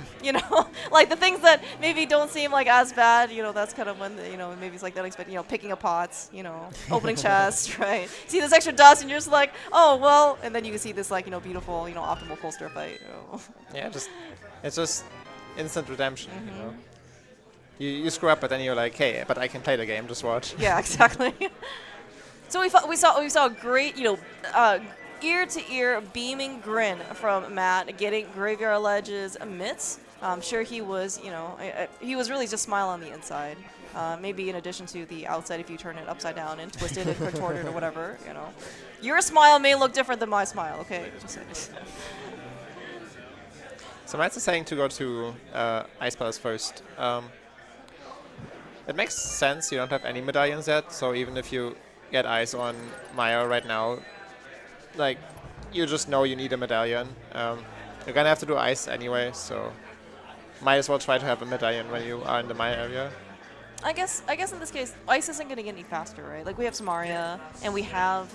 like, the things that maybe don't seem, as bad, that's kind of when, maybe it's like that unexpected, picking up pots, opening chests, right? See this extra dust, and you're just like, oh, well, and then you can see this, beautiful, optimal Cold Stare fight. Yeah, it's just instant redemption, You screw up, but then you're like, hey, but I can play the game, just watch. Yeah, exactly. So we saw a great, ear-to-ear beaming grin from Matt, getting Graveyard Ledge's mitts. I'm sure he was, he was really just smile on the inside. Maybe in addition to the outside, if you turn it upside down and twist it and contort it or whatever, Your smile may look different than my smile, okay? Just So Matt's saying to go to Ice Palace first. It makes sense, you don't have any medallions yet, so even if you get eyes on Maya right now, you just know you need a medallion. You're gonna have to do ice anyway, so might as well try to have a medallion when you are in the Maya area. I guess in this case, ice isn't gonna get any faster, right? Like, we have Samaria, and we have,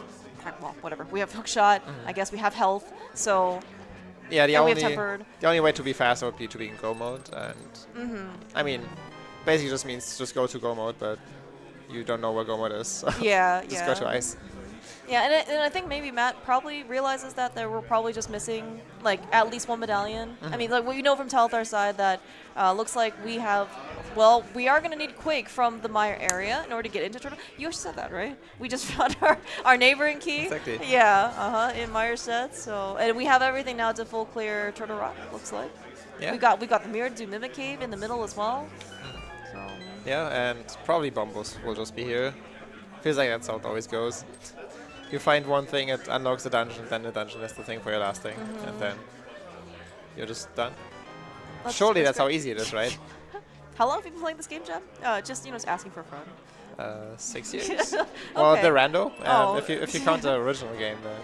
well, whatever. We have Hookshot, I guess we have health, so... Yeah, the only way to be faster would be to be in go mode, and I mean, basically just means just go to go mode, but you don't know where go mode is. So just go to ice. Yeah, and I think maybe Matt probably realizes that we're probably just missing at least one medallion. I mean, we know from Telthar's side that looks like we have. Well, we are going to need Quake from the Mire area in order to get into Turtle. You actually said that, right? We just found our neighboring key. Exactly. Yeah, in Mire set. So, and we have everything now to full clear Turtle Rock. Looks like. Yeah. We got the Mirror to Mimic Cave in the middle as well. So. Yeah, and probably Bombos will just be here. Feels like that's how it always goes. You find one thing, it unlocks the dungeon, then the dungeon is the thing for your last thing, and then you're just done. Surely that's how easy it is, right? How long have you been playing this game, Jeb? Just asking for fun. 6 years. Well, the rando. If you count the original game, then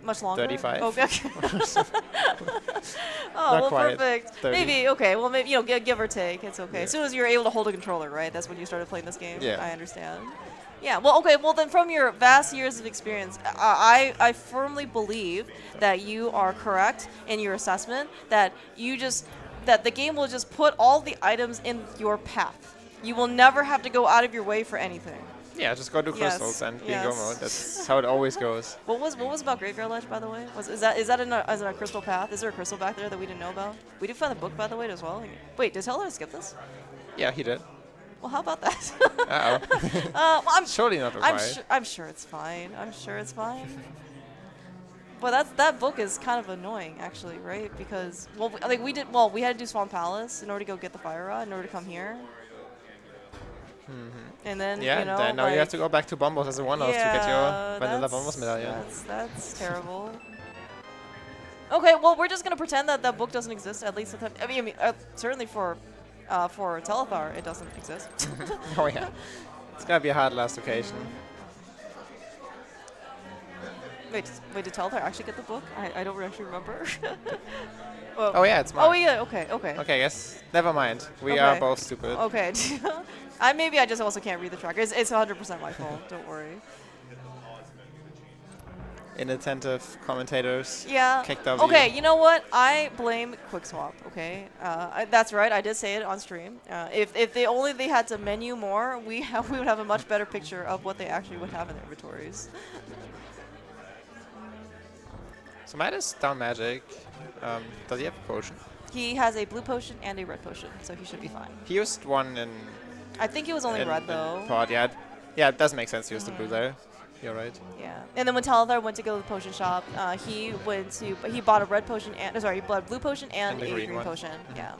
much longer. 35. Okay. Not well, quite perfect. 30. Maybe okay. Well, maybe give or take. It's okay. As soon as you're able to hold a controller, right? That's when you started playing this game. Yeah. I understand. Yeah, well, okay, well then from your vast years of experience, I firmly believe that you are correct in your assessment, that that the game will just put all the items in your path. You will never have to go out of your way for anything. Yeah, just go to crystals and be in go mode. That's how it always goes. What was about Graveyard Ledge, by the way? Is that in a crystal path? Is there a crystal back there that we didn't know about? We did find the book, by the way, as well. Wait, did Telethar skip this? Yeah, he did. Well, how about that? Uh-oh. I'm surely not required. I'm sure it's fine. But that book is kind of annoying, actually, right? Because we had to do Swan Palace in order to go get the Fire Rod in order to come here. And then, yeah, you know, then now like, you have to go back to Bombos as a one-off to get your vanilla Bombos medallion. That's terrible. Okay, well, we're just gonna pretend that that book doesn't exist. At least, I mean, certainly for Telethar, it doesn't exist. Oh yeah, it's gonna be a hard last occasion. Wait, did Telethar actually get the book? I don't actually remember. Well, oh yeah, it's mine. Oh yeah, okay. Okay, yes, never mind. We are both stupid. Okay. Maybe I just also can't read the tracker. It's 100% my fault. Don't worry. Inattentive commentators. Yeah. Kicked W. Okay, you know what? I blame QuickSwap. Okay, that's right. I did say it on stream. If they had to menu more, we would have a much better picture of what they actually would have in their inventories. So Matt is down magic. Does he have a potion? He has a blue potion and a red potion, so he should be fine. He used one in. I think it was only red though. Pod, yeah, it does make sense to use the blue there. You're right. Yeah, and then when Telethar went to go to the potion shop, he bought a red potion and he bought a blue potion and a green potion. Yeah.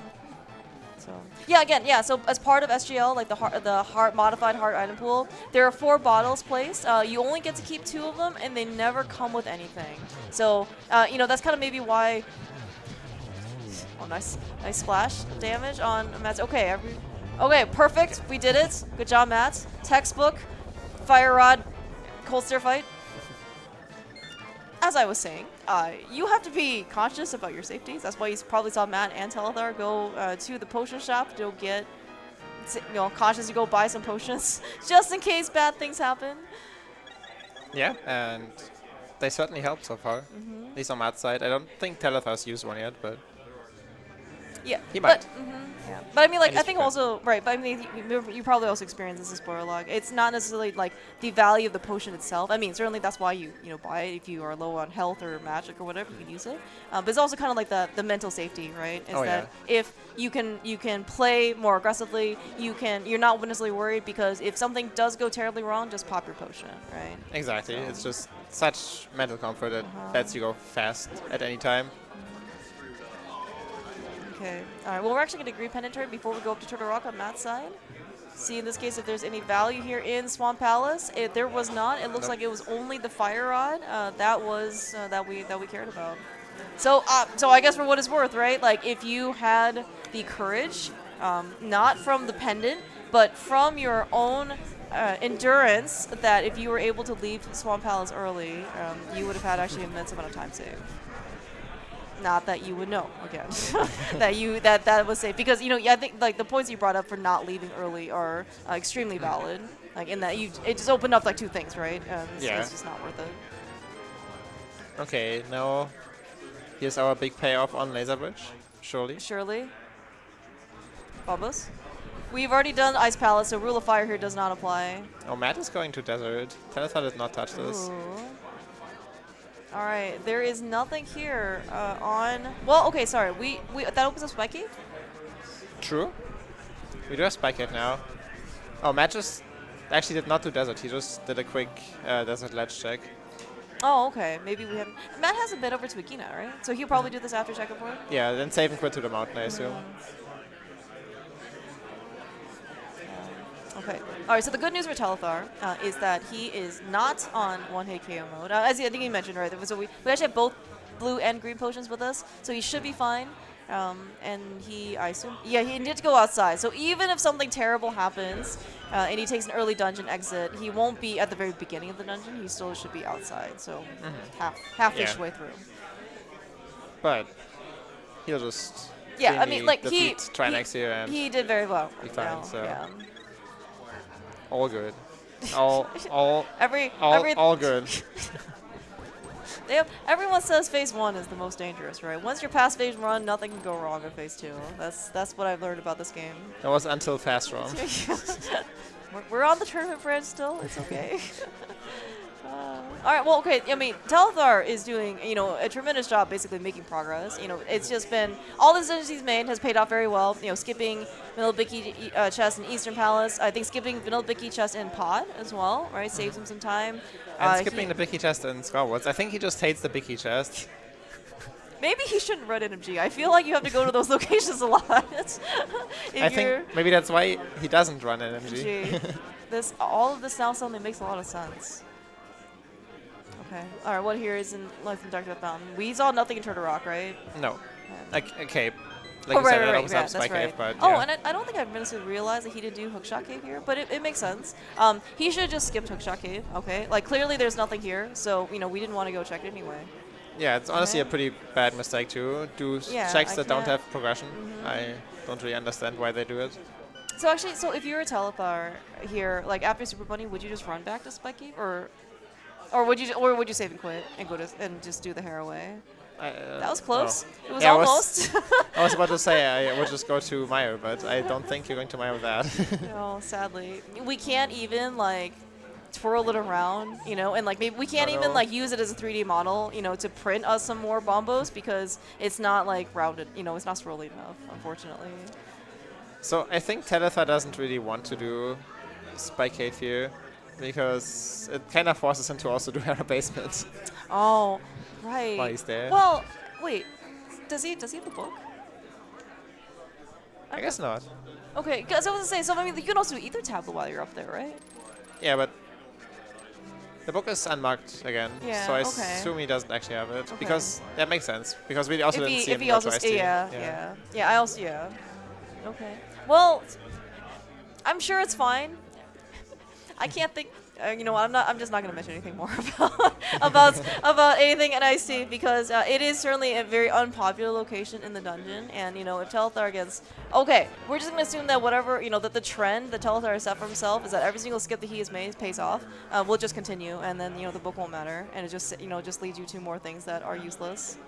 So yeah, again, yeah. So as part of SGL, like the modified heart item pool, there are 4 bottles placed. You only get to keep 2 of them, and they never come with anything. So you know, that's kind of maybe why. Oh, nice splash damage on Matt's. Okay, okay, perfect. We did it. Good job, Matt. Textbook, fire rod, cold stare fight. As I was saying, you have to be conscious about your safeties. That's why you probably saw Matt and Telethar go to the potion shop to get, cautious to go buy some potions, just in case bad things happen. Yeah, and they certainly help so far. At least on Matt's side. I don't think Telethar's used one yet, but yeah, he might. Yeah. But I mean, like, I think also, right, but I mean, you probably also experience this in spoiler log. It's not necessarily, like, the value of the potion itself. I mean, certainly that's why you buy it. If you are low on health or magic or whatever, you can use it. But it's also kind of like the mental safety, right? Is that if you can play more aggressively, you're not necessarily worried, because if something does go terribly wrong, just pop your potion, right? Exactly. So. It's just such mental comfort that lets you go fast at any time. Okay. All right. Well, we're actually going to green pendant turn before we go up to Turtle Rock on Matt's side. See in this case if there's any value here in Swamp Palace. There was not. It looks like it was only the fire rod that we cared about. So I guess for what it's worth, right? Like, if you had the courage, not from the pendant, but from your own endurance, that if you were able to leave Swamp Palace early, you would have had actually an immense amount of time saved. Not that you would know again that was safe, because I think like the points you brought up for not leaving early are extremely valid. Like in that it just opened up like 2 things, right? So it's just not worth it. Okay, now here's our big payoff on Laser Bridge. Surely. Bombos. We've already done Ice Palace, so Rule of Fire here does not apply. Oh, Matt is going to Desert. Telethar did not touch this. All right, there is nothing here on. Well, okay, sorry. We that opens up Spike Cave. True. We do have Spike Cave now. Oh, Matt just actually did not do Desert. He just did a quick Desert ledge check. Oh, okay. Maybe we haven't. Matt has a bit over to Akina, right? So he'll probably do this after checkerboard. Yeah, then save and quit to the mountain, I assume. Okay. All right. So the good news for Telethar is that he is not on one-hit KO mode. As I think you mentioned, right? So we actually have both blue and green potions with us, so he should be fine. And I assume, he needs to go outside. So even if something terrible happens and he takes an early dungeon exit, he won't be at the very beginning of the dungeon. He still should be outside. So half-ish way through. But he'll just I mean, like try next year and he did very well. Be fine. So. Yeah. All good. All good. Everyone says phase 1 is the most dangerous, right? Once you're past phase 1, nothing can go wrong in phase 2. That's what I've learned about this game. That was until Fast Rom. We're on the tournament branch still. It's okay. All right. Well, okay. I mean, Telethar is doing a tremendous job, basically making progress. It's just been all the decisions he's made has paid off very well. Skipping Vanilla Bicky chest in Eastern Palace. I think skipping Vanilla Bicky chest in Pod as well, right? Saves him some time. And skipping the Bicky chest in Skyward's. I think he just hates the Bicky chest. Maybe he shouldn't run NMG. I feel like you have to go to those locations a lot. I think maybe that's why he doesn't run NMG. All of this now suddenly makes a lot of sense. Okay. All right. What here is in Life in Dark Death Mountain? We saw nothing in Turtle Rock, right? No. Yeah. Okay. Like you said, it opens up Spike Cave, but oh, and I don't think I've necessarily realized that he didn't do Hookshot Cave here, but it makes sense. He should have just skipped Hookshot Cave, okay? Like, clearly there's nothing here, so, you know, we didn't want to go check it anyway. Yeah, it's honestly a pretty bad mistake to do checks that don't have progression. I don't really understand why they do it. So actually, if you're a Telethar here, like after Super Bunny, would you just run back to Spike Cave, or would you save and quit and go to and just do the hair away? That was close. It was almost. I was about to say I would just go to Meyer, but I don't think you're going to Meyer with that. No, sadly, we can't even like twirl it around, you know, and like maybe we can't even like use it as a 3D model, you know, to print us some more bombos because it's not like rounded, you know, it's not swirly enough, unfortunately. So I think Telethar doesn't really want to do Spike Cave here because it kind of forces him to also do Hera Basement. Oh, right. While he's there. Well, wait, does he have the book? I guess not. Okay, because I was gonna say, so I mean, you can also do Ether Tablet while you're up there, right? Yeah, but the book is unmarked again, so I assume he doesn't actually have it because that makes sense because we also didn't see him go to ST. Yeah. I also Okay. Well, I'm sure it's fine. I can't think. You know what? I'm just not going to mention anything more about anything in IC because it is certainly a very unpopular location in the dungeon. And you know, if Telethar gets we're just going to assume that whatever that the trend that Telethar has set for himself is that every single skip that he has made pays off. Will just continue, and then the book won't matter, and it just leads you to more things that are useless.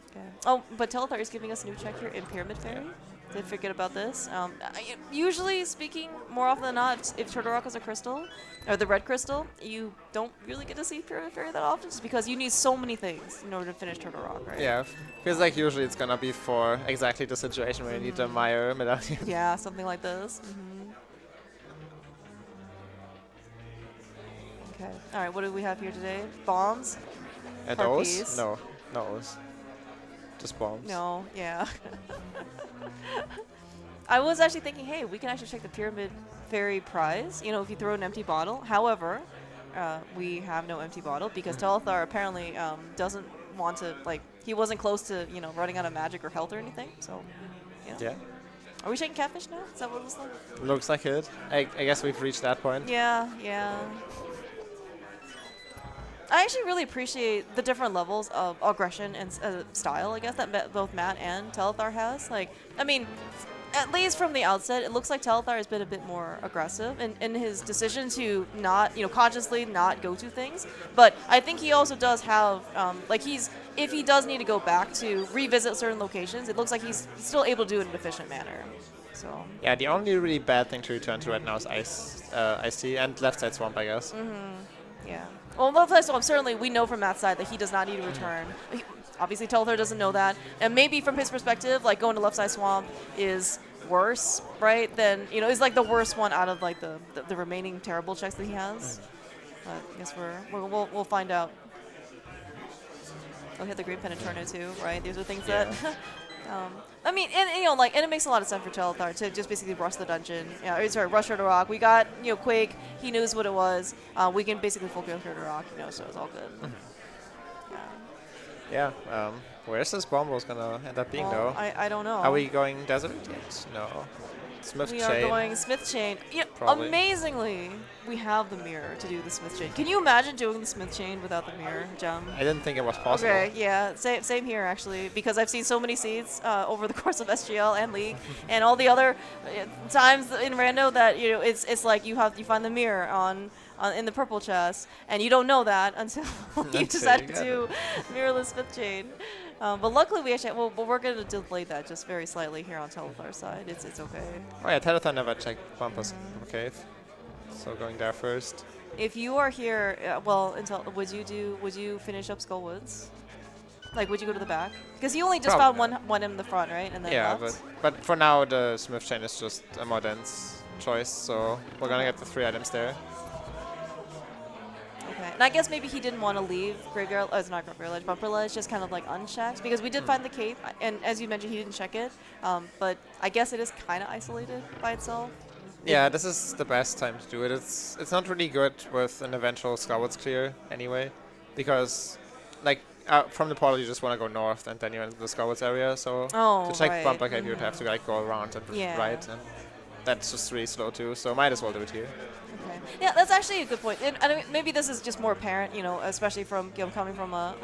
Okay. Oh, but Telethar is giving us a new check here in Pyramid Fairy. Did forget about this. Usually speaking, more often than not, if Turtle Rock is a crystal, or the red crystal, you don't really get to see Pyramid Fairy that often just because you need so many things in order to finish Turtle Rock, right? Yeah, feels like usually it's gonna be for exactly the situation where you need a Meyer medallion. Yeah, something like this. Okay. All right, what do we have here today? Bombs? And O's? No, no O's. Just bombs. No, yeah. I was actually thinking, hey, we can actually check the Pyramid Fairy prize, if you throw an empty bottle. However, we have no empty bottle because Telethar apparently doesn't want to, he wasn't close to, running out of magic or health or anything, so, yeah. Are we shaking catfish now? Is that what it looks like? Looks like it. I guess we've reached that point. Yeah. I actually really appreciate the different levels of aggression and style, I guess, that both Matt and Telethar has. I mean, at least from the outset, it looks like Telethar has been a bit more aggressive in his decision to not, consciously not go to things. But I think he also does have, if he does need to go back to revisit certain locations, it looks like he's still able to do it in an efficient manner. So. Yeah, the only really bad thing to return to right now is Ice Tea and Left Side Swamp, I guess. Yeah. Well, Left Side Swamp, certainly we know from Matt's side that he does not need to return. Obviously, Telethar doesn't know that. And maybe from his perspective, going to Left Side Swamp is worse, right? Than, is the worst one out of the remaining terrible checks that he has. But I guess we'll find out. I'll hit the green pen and turn it too, right? These are things that. I mean, and it makes a lot of sense for Telethar to just basically rush the dungeon. Rush Turtle Rock. We got, Quake. He knows what it was. We can basically full kill Turtle Rock, so it's all good. Yeah. Where's this Bombo's gonna end up being, though? I don't know. Are we going Desert yet? No. Smith Chain. We are going Smith Chain. Yeah, amazingly, we have the mirror to do the Smith Chain. Can you imagine doing the Smith Chain without the mirror, Jem? I didn't think it was possible. Okay, yeah, same here actually, because I've seen so many seeds over the course of SGL and League, and all the other times in Rando that it's like you find the mirror in the purple chest, and you don't know that until you decide to do mirrorless Smith Chain. But luckily, we're going to delay that just very slightly here on Telethar's side. It's okay. Oh yeah, Telethar never checked Bumpus Cave, so going there first. If you are here, would you finish up Skullwoods? Would you go to the back? Because you only just found one in the front, right? And then left. but for now the Smith Chain is just a more dense choice, so we're gonna get the 3 items there. Okay. And I guess maybe he didn't want to leave Graveyard, it's not Graveyard Ledge, Bumper Ledge, just kind of like unchecked. Because we did find the cave, and as you mentioned, he didn't check it. But I guess it is kind of isolated by itself. Yeah, this is the best time to do it. It's not really good with an eventual Scarlet's clear anyway, because like from the portal you just want to go north and then you're in the Scarlet's area. So to check Bumper Cave you'd have to like go around and right, and that's just really slow too. So might as well do it here. Okay. Yeah, that's actually a good point. And I mean, maybe this is just more apparent, you know, especially from coming from a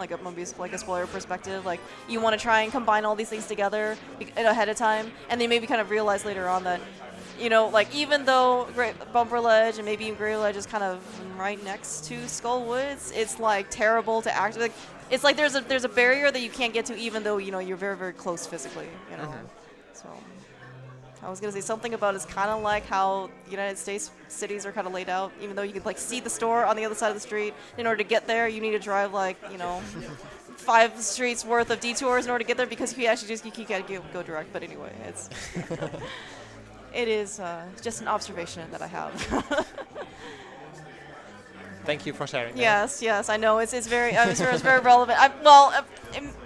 spoiler perspective. Like you want to try and combine all these things together ahead of time, and then maybe kind of realize later on that, you know, like even though Bumper Ledge and maybe Gray Ledge is kind of right next to Skull Woods, it's like terrible to act. Like it's like there's a barrier that you can't get to, even though you know you're very, very close physically. You know, so. I was gonna say something about it's kind of like how the United States cities are kind of laid out. Even though you could like see the store on the other side of the street, in order to get there, you need to drive like 5 streets worth of detours in order to get there because you actually just you can't go direct. But anyway, it is just an observation that I have. Thank you for sharing. Yes, yes, I know it's very it's very relevant.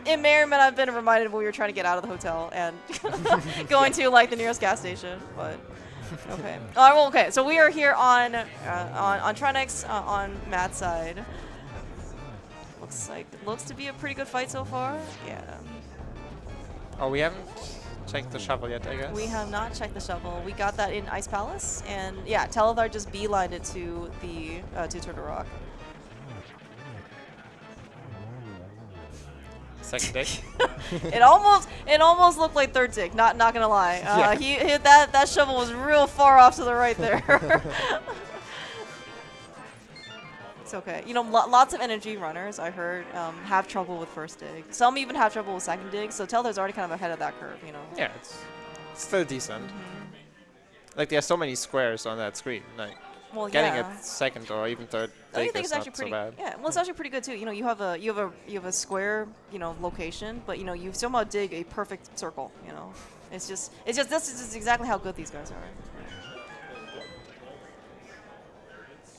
In Merriman, I've been reminded when we were trying to get out of the hotel and going to like the nearest gas station. But okay, well, okay. So we are here on Tronix on Matt's side. Looks to be a pretty good fight so far. Yeah. Oh, we haven't checked the shovel yet, I guess. We have not checked the shovel. We got that in Ice Palace, and yeah, Telethar just beelined it to the to Turtle Rock. Second dig. It almost looked like third dig. Not gonna lie. He hit that shovel was real far off to the right there. It's okay. You know, lots of energy runners I heard have trouble with first dig. Some even have trouble with second dig. So Telthar's already kind of ahead of that curve. You know. Yeah, it's still decent. Like there are so many squares on that screen. Like getting it second or even third dig is not so bad. Yeah, well, it's actually pretty good too. You know, you have a square, you know, location, but you know you somehow dig a perfect circle. You know, this is just exactly how good these guys are.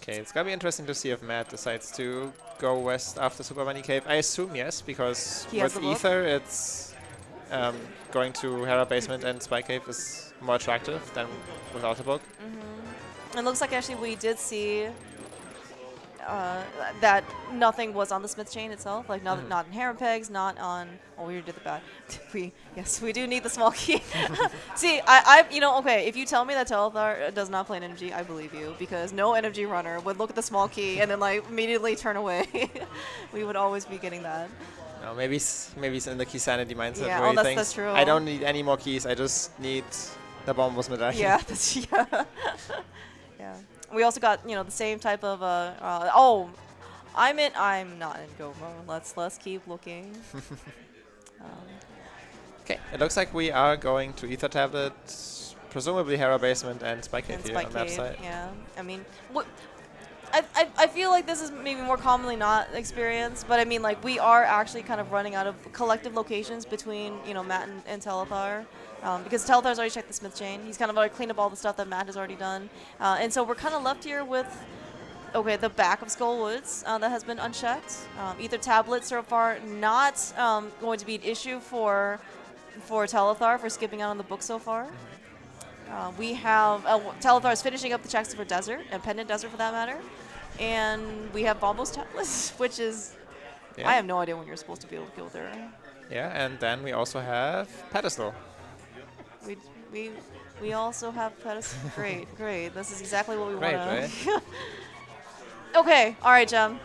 Okay, it's gonna be interesting to see if Matt decides to go west after Super Bunny Cave. I assume yes, because with Ether, it's going to Hera Basement and Spy Cave is more attractive than without a book. It looks like actually we did see that nothing was on the Smith chain itself, like not in Harem Pegs, not on. Oh, we did the bad. We do need the small key. See, okay. If you tell me that Telethar does not play an NMG, I believe you, because no NMG runner would look at the small key and then like immediately turn away. We would always be getting that. No, maybe it's in the key sanity mindset. Yeah, where he thinks, that's true. I don't need any more keys. I just need the bombos medallion. Yeah, yeah. We also got the same type of I'm not in go mode. Let's keep looking. Okay, it looks like we are going to Ether Tablet, presumably Hera Basement and Spy Cave here on that side. Yeah, I mean, I feel like this is maybe more commonly not experienced, but I mean, like, we are actually kind of running out of collective locations between, Matt and Telethar. Because Telethar's already checked the Smith chain. He's kind of already cleaned up all the stuff that Matt has already done. And so we're kind of left here with, the back of Skull Woods that has been unchecked. Ether Tablet so far not going to be an issue for Telethar for skipping out on the book so far. We have Telethar is finishing up the checks for Desert and Pendant Desert for that matter. And we have Bombos Tablet, which is, I have no idea when you're supposed to be able to go there. Yeah, and then we also have Pedestal. We also have pedestal. Great. This is exactly what we want. Right? Okay, all right, Jem.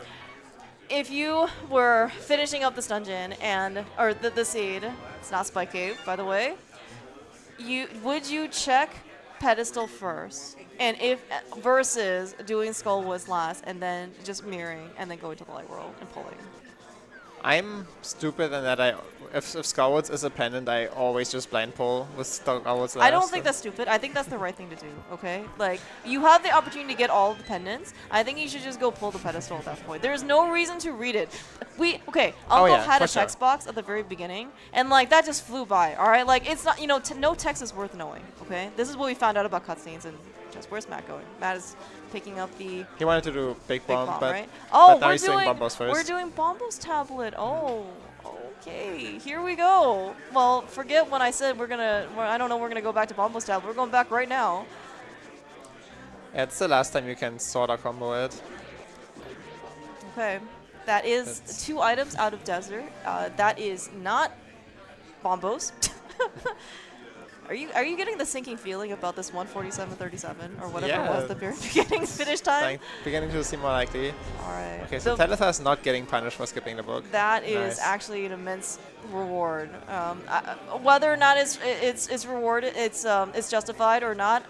If you were finishing up this dungeon or the seed, it's not Spike Cave, by the way. Would you check pedestal first, and versus doing Skull Woods last, and then just mirroring, and then going to the light world and pulling? I'm stupid in that if Skull Woods is a pendant, I always just blind pull with Skull Woods last. I don't think that's stupid. I think that's the right thing to do, okay? Like, you have the opportunity to get all of the pendants. I think you should just go pull the pedestal at that point. There's no reason to read it. Uncle had a text box at the very beginning, and like that just flew by. All right, like it's not, no text is worth knowing. Okay, this is what we found out about cutscenes and just where's Matt going? Matt is picking up the. He wanted to do big bomb, but right? Oh, but now he's doing Bombos first. We're doing Bombo's tablet. Oh. Okay, here we go. Well, forget when I said we're gonna go back to Bombo's tablet. We're going back right now. Yeah, it's the last time you can sorta combo it. Okay, that is 2 items out of desert. That is not Bombos. Are you getting the sinking feeling about this 147.37 or whatever it was the very beginning finish time? Like, beginning to seem more likely. All right. Okay, so Telethar is not getting punished for skipping the book. That is actually an immense reward. Whether or not it's rewarded, it's justified or not,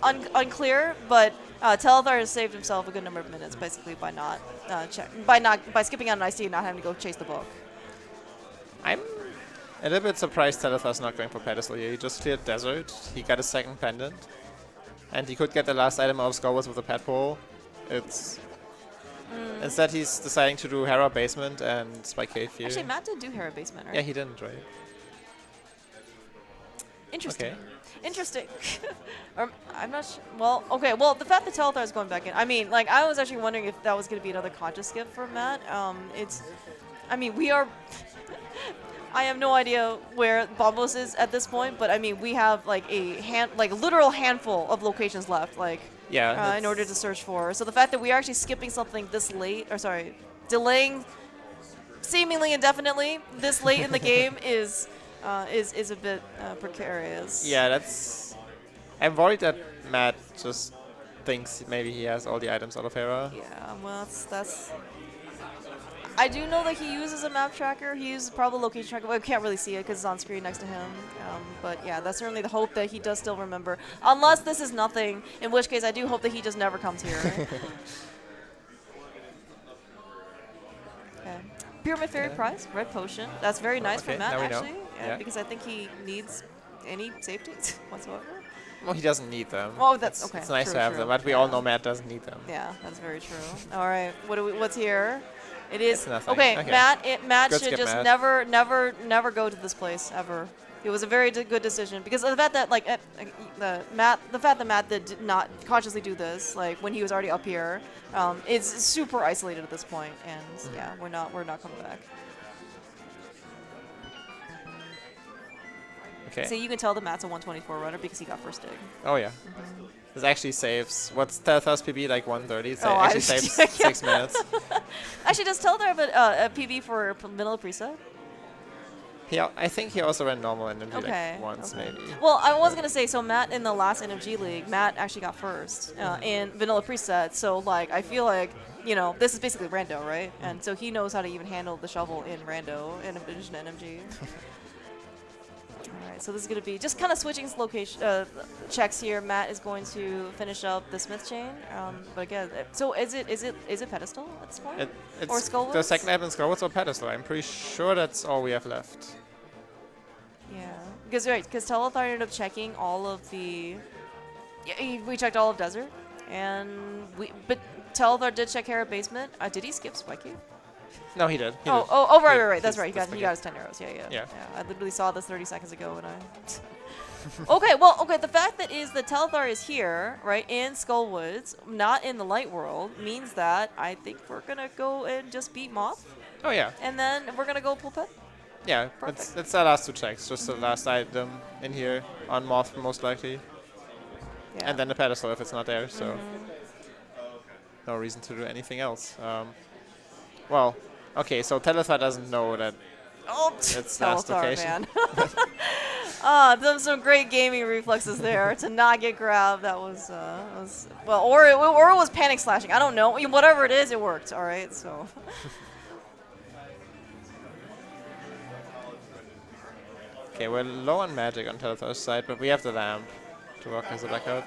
unclear. But Telethar has saved himself a good number of minutes, basically by not by skipping out an IC and not having to go chase the book. I'm a little bit surprised Telethar's not going for pedestal here. He just cleared desert. He got a second pendant, and he could get the last item out of Skullwards with a pad pole. Instead, he's deciding to do Hera basement and Spike Cave here. Actually, Matt did do Hera basement, right? Yeah, he didn't, right? Interesting. Okay. Interesting. I'm not sure. Well, okay. Well, the fact that Telethar is going back in. I mean, like, I was actually wondering if that was going to be another conscious skip for Matt. We are. I have no idea where Bombos is at this point, but I mean, we have like a literal handful of locations left, like in order to search for. So the fact that we are actually skipping something this late, or sorry, delaying seemingly indefinitely this late in the game is a bit precarious. Yeah, I'm worried that Matt just thinks maybe he has all the items out of Hera. Yeah, well, that's. I do know that he uses a map tracker. He uses probably location tracker. Well, we can't really see it because it's on screen next to him. But yeah, that's certainly the hope that he does still remember. Unless this is nothing, in which case I do hope that he just never comes here. Okay. Pyramid Fairy Prize, Red Potion. That's very nice for Matt, actually. Yeah, because I think he needs any safety whatsoever. Well, he doesn't need them. Oh, that's okay. It's nice to have them, but we all know Matt doesn't need them. Yeah, that's very true. All right, what's here? It is okay. Matt should just never go to this place ever. It was a very good decision because of the fact that the fact that Matt did not consciously do this, like when he was already up here, it's super isolated at this point, and yeah, we're not coming back. Okay. So you can tell that Matt's a 124 runner because he got first dig. Oh yeah. This actually saves. What's Telthar's PB, like 130? So it actually saves 6 minutes. Actually, does Telethar have a PB for vanilla preset? I think he also ran normal NMG like once, maybe. Well, I was going to say, so Matt in the last NMG League, Matt actually got first in vanilla preset. So, like, I feel like, this is basically rando, right? And so he knows how to even handle the shovel in rando in addition to NMG. Alright, so this is going to be just kind of switching location checks here. Matt is going to finish up the Smith chain. But again, so is it pedestal at this point? Or Skullwards? The second item in Skullwards or pedestal. I'm pretty sure that's all we have left. Yeah, because Telethar ended up checking all of the. Yeah, we checked all of desert, but Telethar did check Hera basement. Did he skip Spiky? No, he did. Right. That's right. He got his 10 arrows. Yeah. I literally saw this 30 seconds ago when I. Okay. The fact that Telethar is here, right, in Skullwoods, not in the Light World, means that I think we're gonna go and just beat Moth. Oh yeah. And then we're gonna go pull pet. Yeah, it's the last 2 checks. Just the last item in here on Moth, most likely. Yeah. And then the pedestal if it's not there. So no reason to do anything else. Well. Okay, so Telethar doesn't know that it's last location. Man. Some great gaming reflexes there to not get grabbed. That was or it was panic slashing. I don't know. Whatever it is, it worked. All right, so. Okay, we're low on magic on Telethar's side, but we have the lamp to work as a backup.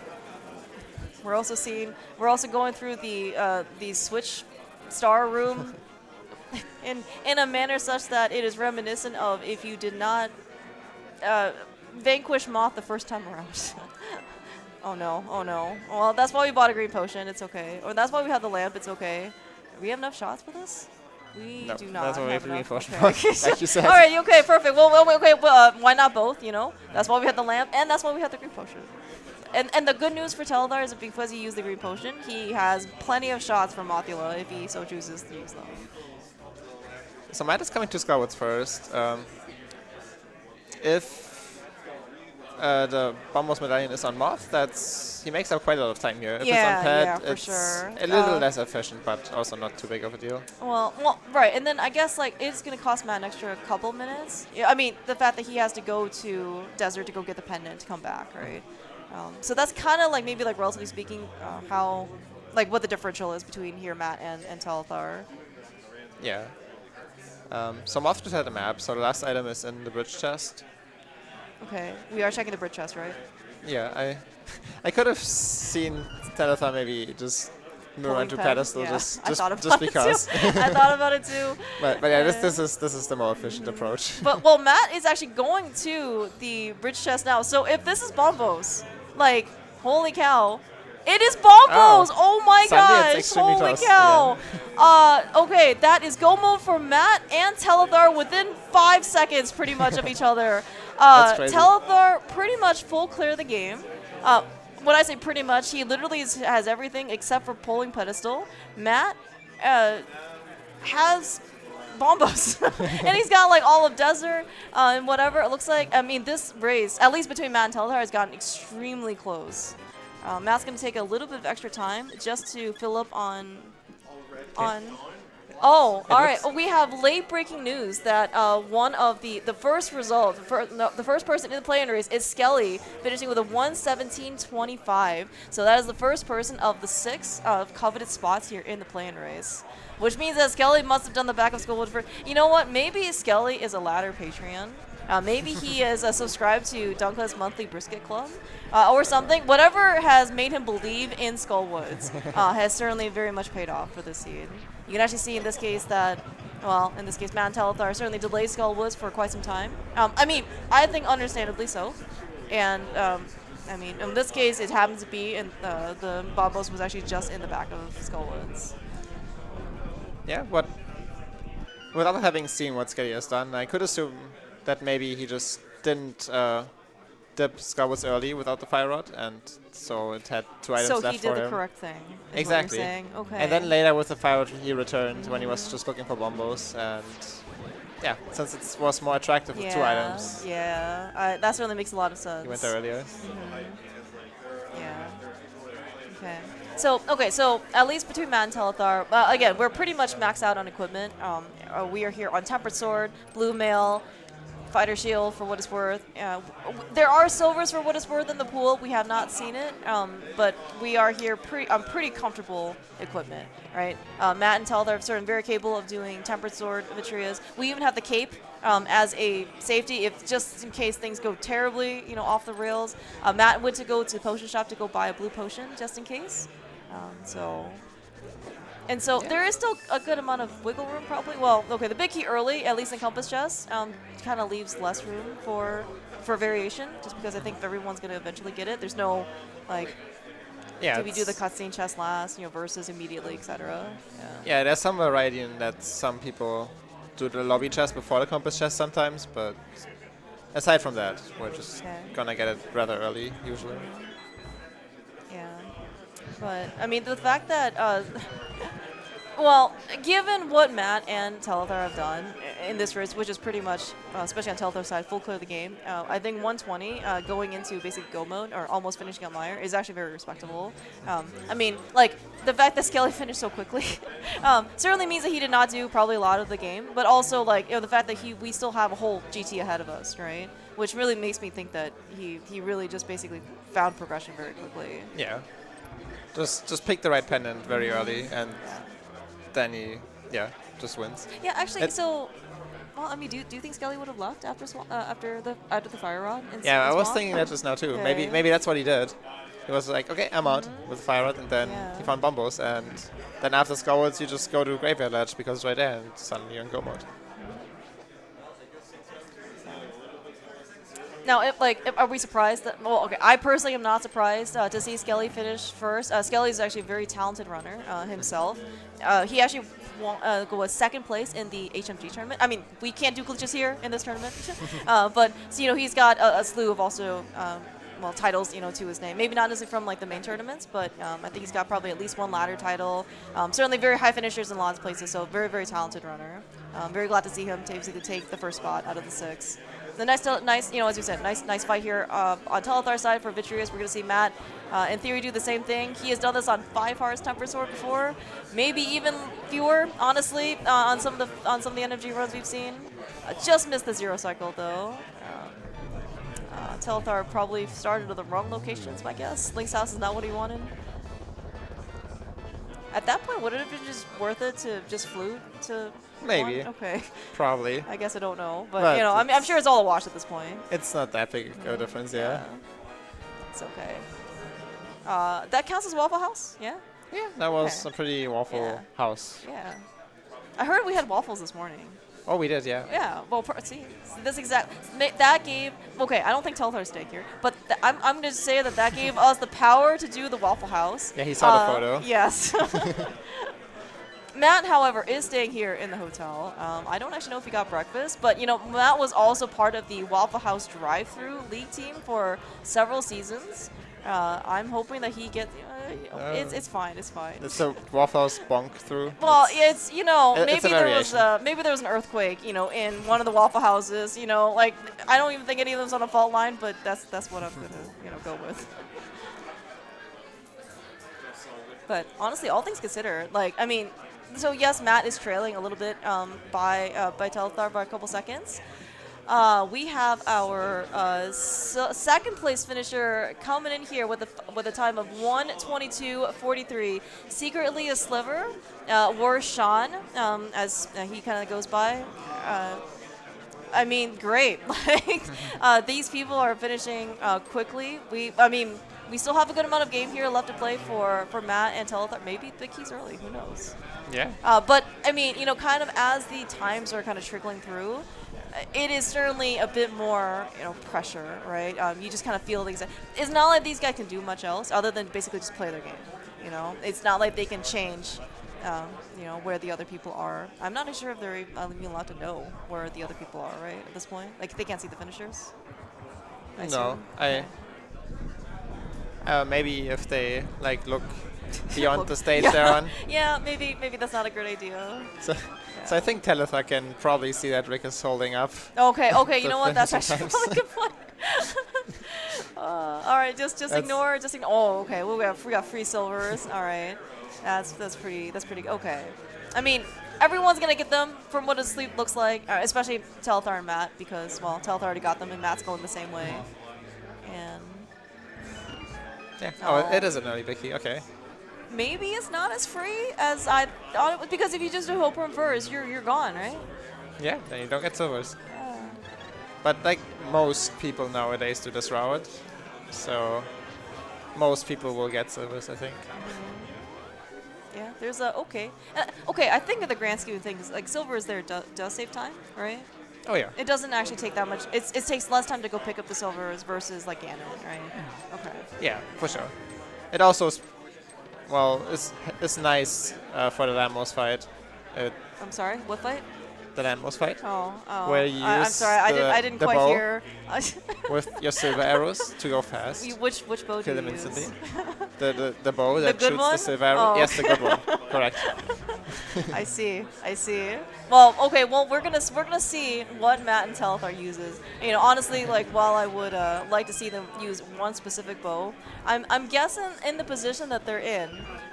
We're also going through the switch star room. In a manner such that it is reminiscent of if you did not vanquish Moth the first time around. Oh no. Well, that's why we bought a green potion. It's okay. Or that's why we have the lamp. It's okay. Do we have enough shots for this? We no, do not that's why we have have the enough. reinforcement, like you said. All right, okay, perfect. Well, okay, why not both, you know? That's why we had the lamp, and that's why we had the green potion. And the good news for Telethar is that because he used the green potion, he has plenty of shots from Mothula if he so chooses to use them. So Matt is coming to Skywoods first. If the Bombos medallion is on Moth, he makes up quite a lot of time here. If it's on Pet, for it's sure. a little less efficient, but also not too big of a deal. Well, right, and then I guess like it's gonna cost Matt an extra couple minutes. Yeah, I mean the fact that he has to go to Desert to go get the pendant to come back, right? So that's kind of like maybe like relatively speaking, how like what the differential is between here Matt and Telethar. Yeah. So Moth just had a map, so the last item is in the bridge chest. Okay, we are checking the bridge chest, right? Yeah, I could have seen Telethar maybe just move onto pedestal just because. I thought about it too. But yeah, this is the more efficient approach. But well, Matt is actually going to the bridge chest now. So if this is Bombos, like holy cow. It is Bombos! Oh my gosh! Holy cow! Okay, that is go mode for Matt and Telethar within 5 seconds, pretty much, of each other. Telethar pretty much full clear the game. When I say pretty much, he literally has everything except for pulling pedestal. Matt has Bombos. And he's got like all of Desert and whatever. It looks like, I mean, this race, at least between Matt and Telethar, has gotten extremely close. Matt's going to take a little bit of extra time just to fill up on... Oh, all right. We have late breaking news that one of the first result, the first person in the play-in race is Skelly, finishing with a 1:17.25. So that is the first person of the 6 coveted spots here in the play-in race. Which means that Skelly must have done the back of Skullwood for... You know what? Maybe Skelly is a ladder Patreon. Maybe he is subscribed to Dunkla's monthly brisket club or something. Whatever has made him believe in Skullwoods has certainly very much paid off for this seed. You can actually see in this case that, well, in this case, Matt and Telethar certainly delayed Skullwoods for quite some time. I mean, I think understandably so. And, I mean, in this case, it happens to be, and the Bombos was actually just in the back of Skullwoods. Yeah, without having seen what Skelly has done, I could assume that maybe he just didn't dip Skywoods early without the Fire Rod, and so it had 2 items left for him. So he did the correct thing, is exactly. What you're saying. Okay. And then later with the Fire Rod he returned when he was just looking for Bombos, and yeah, since it was more attractive with 2 items. Yeah, that certainly makes a lot of sense. He went there earlier. Yeah. Okay. So at least between Matt and Telethar, again, we're pretty much maxed out on equipment. We are here on Tempered Sword, Blue Mail, Fighter Shield for what it's worth. There are silvers for what it's worth in the pool. We have not seen it, but we are here pretty comfortable equipment, right? Matt and Telethar are certainly very capable of doing Tempered Sword, Vitrias. We even have the cape as a safety if just in case things go terribly, off the rails. Matt went to go to the potion shop to go buy a blue potion just in case. So there is still a good amount of wiggle room, probably. Well, okay, the big key early, at least in Compass Chess, kind of leaves less room for variation, just because I think everyone's going to eventually get it. There's no, like, do we do the cutscene chess last, versus immediately, etc. Yeah, there's some variety in that some people do the lobby chess before the Compass Chess sometimes, but aside from that, we're just going to get it rather early, usually. Yeah. But, I mean, the fact that... Well, given what Matt and Telethar have done in this race, which is pretty much, especially on Telethar's side, full clear of the game, I think 120 going into basic go mode, or almost finishing up Meyer, is actually very respectable. I mean, like, the fact that Skelly finished so quickly certainly means that he did not do probably a lot of the game, but also, like, the fact that we still have a whole GT ahead of us, right? Which really makes me think that he really just basically found progression very quickly. Yeah. Just pick the right pendant very early, and... then he, just wins. Yeah, actually, well, I mean, do you think Skelly would have left after the Fire Rod? Yeah, I was thinking that just now too. Okay. Maybe that's what he did. He was like, okay, I'm out with the Fire Rod, and then he found Bombos, and then after Skywoods, you just go to Graveyard Ledge because it's right there, and suddenly you're in go mode. Now, are we surprised that? Well, okay, I personally am not surprised to see Skelly finish first. Skelly is actually a very talented runner himself. He actually go with second place in the HMG tournament. I mean, we can't do glitches here in this tournament, but so, he's got a slew of also well, titles, to his name. Maybe not necessarily from like the main tournaments, but I think he's got probably at least one ladder title. Certainly very high finishers in lots of places, so very, very talented runner. Very glad to see him to take the first spot out of the 6. The nice, as you said, nice fight here on Telethar's side for Vitreous. We're going to see Matt, in theory, do the same thing. He has done this on 5 hearts Temper Sword before, maybe even fewer, honestly, on some of the NFG runs we've seen. Just missed the 0 cycle though. Telethar probably started at the wrong locations, my guess. Link's house is not what he wanted. At that point, would it have been just worth it to just flute to? Maybe. 1? Okay. Probably. I guess I don't know, but I'm sure it's all a wash at this point. It's not that big a difference, yeah. It's okay. That counts as Waffle House, yeah. Yeah, that was a pretty waffle house. Yeah. I heard we had waffles this morning. Oh, we did, yeah. Yeah. Well, see, this that gave. Okay, I don't think Telethar stayed here, but I'm going to say that gave us the power to do the Waffle House. Yeah, he saw the photo. Yes. Matt, however, is staying here in the hotel. I don't actually know if he got breakfast, but Matt was also part of the Waffle House drive-through league team for several seasons. I'm hoping that he gets. It's fine. It's fine. It's a Waffle House bonk through. Well, it's it's maybe there was an earthquake in one of the Waffle Houses. Like I don't even think any of them's on a fault line, but that's what I'm gonna go with. But honestly, all things considered, like I mean. So yes, Matt is trailing a little bit by Telethar by a couple seconds. We have our second place finisher coming in here with a time of 1:22:43. Secretly a sliver, or Sean, as he kind of goes by. I mean, great. Like these people are finishing quickly. We still have a good amount of game here left to play for Matt and Telethar. Maybe Big Keys early. Who knows? Yeah. But I mean, kind of as the times are kind of trickling through, it is certainly a bit more, pressure, right? You just kind of feel things. It's not like these guys can do much else other than basically just play their game. It's not like they can change, where the other people are. I'm not sure if they're even allowed to know where the other people are, right? At this point, like they can't see the finishers. Maybe if they look beyond the stage they're on. Yeah, maybe that's not a good idea. So I think Telethar can probably see that Rick is holding up. Okay, you know what? That's actually a really good point. All right, just ignore. Oh, okay. Well, we got free silvers. All right, that's pretty. Okay. I mean, everyone's gonna get them from what a sleep looks like, especially Telethar and Matt, because Telethar already got them and Matt's going the same way. And yeah. It is an early Vicky. Okay. Maybe it's not as free as I thought it was, because if you just do Hope first, you're gone, right? Yeah, then you don't get silvers. But most people nowadays do this route, so most people will get silvers, I think. Yeah, there's okay. I think in the grand scheme of things, silver is there does save time, right? Oh yeah. It doesn't actually take that much. It takes less time to go pick up the silvers versus Ganon, right? Okay. Yeah, for sure. It also it's nice for the Lambos fight. I'm sorry, what fight? The Lambos fight. Oh. Where you use I'm sorry, I didn't quite hear. With your silver arrows to go fast. Which bow do you Kill them use? instantly. The bow that shoots one? the silver arrow. Oh. Yes, the good one. Correct. I see. Well, okay. Well, we're gonna see what Matt and Telethar uses. Honestly, while I would like to see them use one specific bow, I'm guessing in the position that they're in,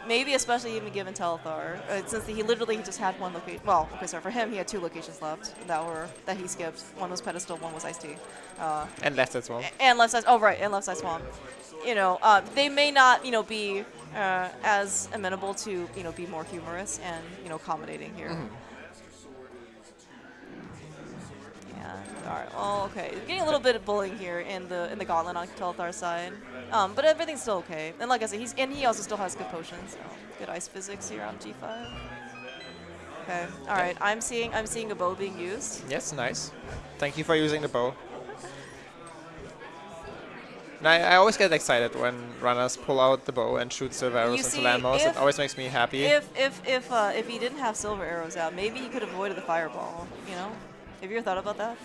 maybe especially even given Telethar, since he literally just had one location. Well, okay, sorry, for him he had 2 locations left that he skipped. One was Pedestal, one was Ice Tea. And left side swamp. And left side. Oh right, and left side swamp. They may not be as amenable to be more humorous and accommodating here. Yeah. All right. Well, okay. Getting a little bit of bullying here in the gauntlet on Telethar's side, but everything's still okay. And like I said, he also still has good potions. So good ice physics here on G5. Okay. All right. I'm seeing a bow being used. Yes, nice. Thank you for using the bow. And I always get excited when runners pull out the bow and shoot silver arrows into landmines. It always makes me happy. If he didn't have silver arrows out, maybe he could have avoided the fireball. You know, have you ever thought about that?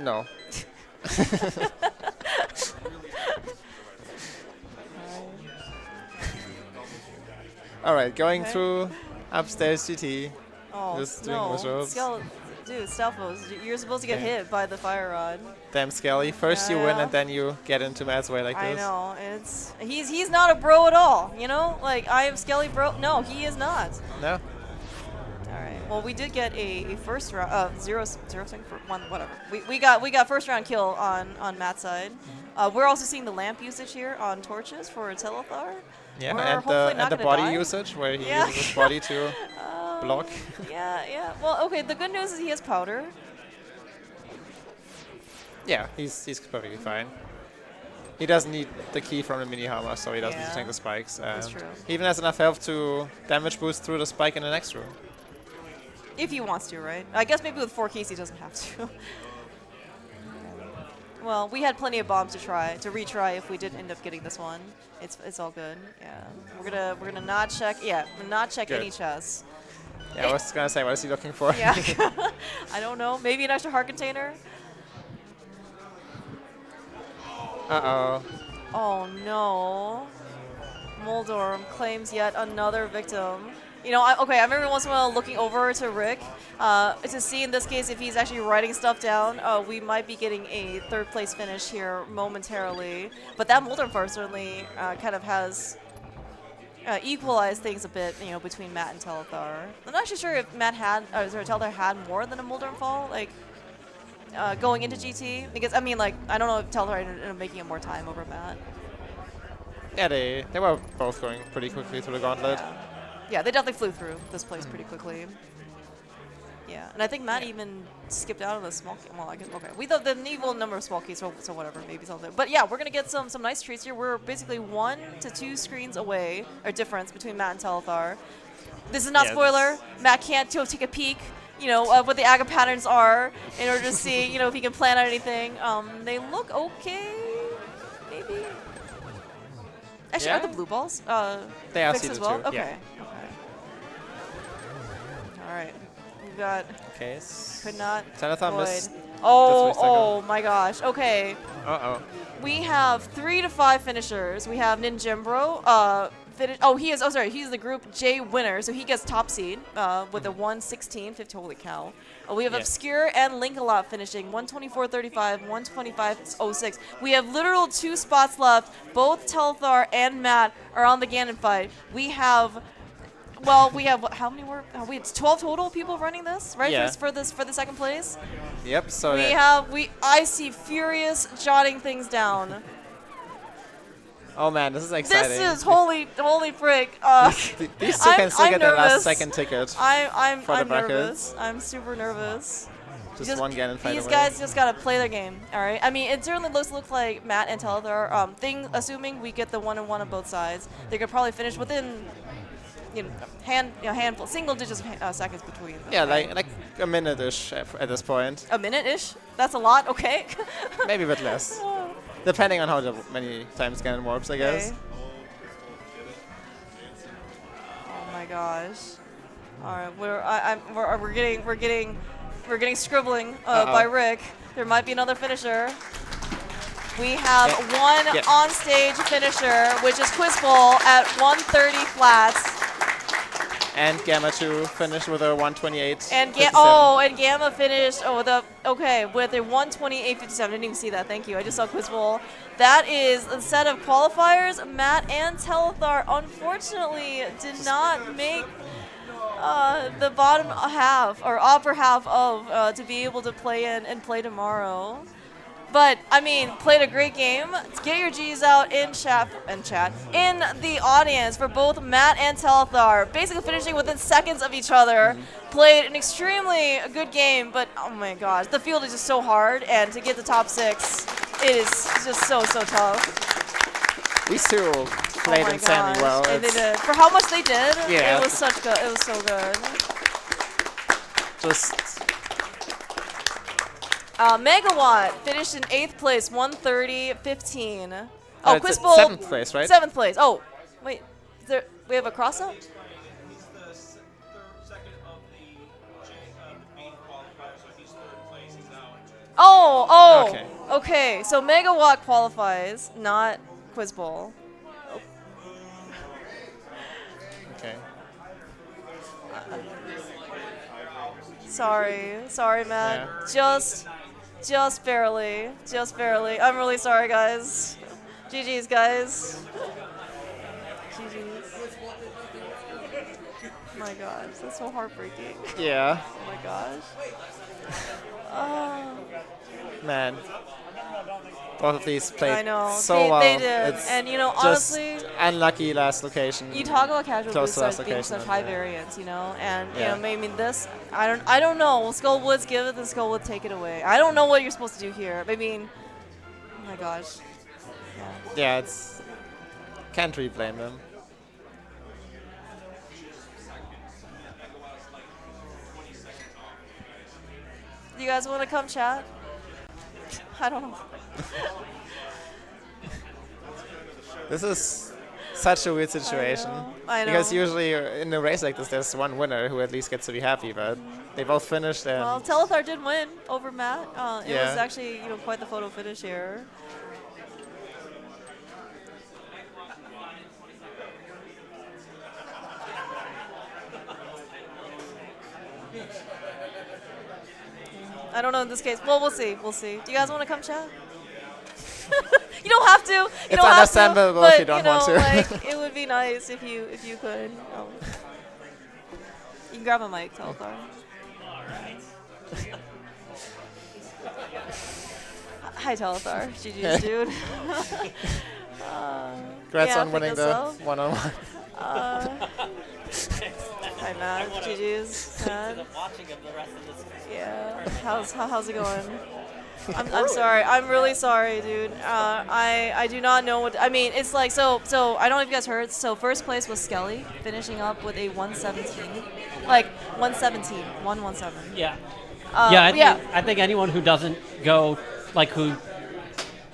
No. All right, going through upstairs GT. Oh, just doing missiles. Dude, Stelfos, you're supposed to get hit by the fire rod. Damn Skelly. First you win and then you get into Matt's way like this. I know. He's not a bro at all, you know? Like, I am Skelly bro. No, he is not. No. Alright. Well, we did get a first round, zero second for one, whatever. We got first round kill on Matt's side. We're also seeing the lamp usage here on torches for Telethar. Yeah, and the body usage where he uses his body to block. Yeah. Well, okay, the good news is he has powder. Yeah, he's perfectly fine. He doesn't need the key from the mini hammer, so he doesn't need to tank the spikes. That's true. He even has enough health to damage boost through the spike in the next room. If he wants to, right? I guess maybe with 4 keys he doesn't have to. Well, we had plenty of bombs to retry if we did end up getting this one. It's all good. Yeah, we're gonna not check. Yeah, not check any chests. Yeah, I was gonna say, what is he looking for? Yeah, I don't know. Maybe an extra heart container. Uh-oh. Oh no. Moldorm claims yet another victim. You know, I'm every once in a while looking over to Rick to see in this case if he's actually writing stuff down. We might be getting a 3rd place finish here momentarily. But that Moldorm Fire certainly kind of has equalized things a bit, you know, between Matt and Telethar. I'm not actually sure if Telethar had more than a Moldorm Fall, like, going into GT. Because, I mean, like, I don't know if Telethar ended up making it more time over Matt. Yeah, they were both going pretty quickly through the gauntlet. Yeah, they definitely flew through this place pretty quickly. Yeah, and I think Matt even skipped out of the small key. Well, I guess, okay. We thought the evil number of small keys, so whatever, maybe something. But yeah, we're going to get some nice treats here. We're basically 1 to 2 screens away, or difference between Matt and Telethar. This is not spoiler. Matt can't take a peek, you know, what the Aga patterns are in order to see, you know, if he can plan out anything. They look okay, maybe. Actually, are the blue balls they are fixed as well? too. Okay. All right, we've got. Okay. Could not. Telethar missed. Oh my gosh. Okay. We have 3 to 5 finishers. We have Ninjembro. He's the Group J winner, so he gets top seed with a 1:16.50. Holy cow. We have Obscure and Link-A-Lot finishing 1:24.35, 1:25.06. We have literal 2 spots left. Both Telethar and Matt are on the Ganon fight. We have how many were? We had 12 total people running this, right? Yeah. For the 2nd place. Yep. So I see Furious jotting things down. Oh man, this is exciting. This is holy frick. These two can still get their last 2nd ticket. I'm for the nervous. I'm super nervous. Just one Ganon fight These away. guys just gotta play their game. All right. I mean, it certainly looks like Matt and Telethar. Assuming we get the 1-1 on both sides, they could probably finish within. Handful, single digits of seconds between them. Yeah, like a minute-ish at this point. A minute-ish? That's a lot, okay. Maybe a bit less. Depending on how many times Ganon warps, I guess. Oh my gosh. Alright, we're getting scribbling by Rick. There might be another finisher. We have one on-stage finisher, which is Quizball at 130 flats. And Gamma 2 finished with a 128. And Gamma finished with a 128.57. I didn't even see that. Thank you. I just saw Quizball. That is a set of qualifiers. Matt and Telethar unfortunately did not make the bottom half or upper half of to be able to play in and play tomorrow. But, I mean, played a great game. Get your G's out in chat, in the audience for both Matt and Telethar. Basically finishing within seconds of each other. Played an extremely good game, but oh my gosh, the field is just so hard, and to get the top 6, it is just so tough. These two played insanely well. And they did. For how much they did, yeah. It was so good. Just Megawatt finished in 8th place, 130.15. Oh, Quizbowl. 7th place, right? 7th place. Oh, wait. We have a cross-up? Oh. Okay. So Megawatt qualifies, not Quizbowl. Okay. Sorry, Matt. Yeah. Just barely. I'm really sorry, guys. GG's, guys. GG's. Oh my gosh, that's so heartbreaking. Yeah. Oh my gosh. Oh. Man. Both of these played so well. They did. It's and, honestly, unlucky last location. You talk about casual boots being such high variance, and maybe this. I don't know. Will Skullwoods give it? Then Skullwood take it away. I don't know what you're supposed to do here. I mean, oh my gosh. Yeah, can't really blame them. Do you guys want to come chat? I don't know. This is such a weird situation. I know. Because usually in a race like this, there's one winner who at least gets to be happy, but they both finished. And well, Telethar did win over Matt. It was actually quite the photo finish here. I don't know in this case. Well, we'll see. Do you guys want to come chat? You don't have to. It's understandable if you don't want to. Like, it would be nice if you could. You can grab a mic, Telethar. Hi, Telethar. GG's, dude. Congrats on winning the one-on-one. Hi, Matt. GG's. Yeah. How's it going? I'm sorry. I'm really sorry, dude. I do not know what. I mean, it's like so. I don't know if you guys heard. So first place was Skelly, finishing up with a 117, like 117. Yeah. I think anyone who doesn't go, like who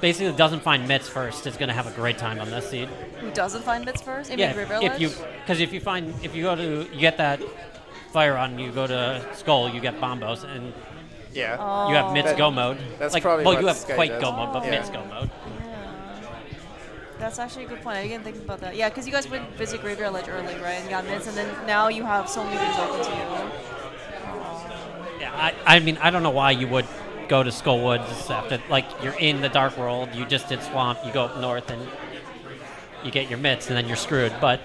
basically doesn't find mitts first is going to have a great time on this seed. Who doesn't find mitts first? If you get that fire on, you go to Skull, you get bombos, and you have mitts go mode. That's like, probably well, you have quake go mode, but mitts go mode. Yeah. That's actually a good point. I didn't think about that. Yeah, because you guys went visit Graveyard Ledge early, right? And got mitts, and then now you have so many things open to you. Yeah, I mean, I don't know why you would go to Skullwoods after, like, you're in the Dark World, you just did Swamp, you go up north, and you get your mitts, and then you're screwed, but...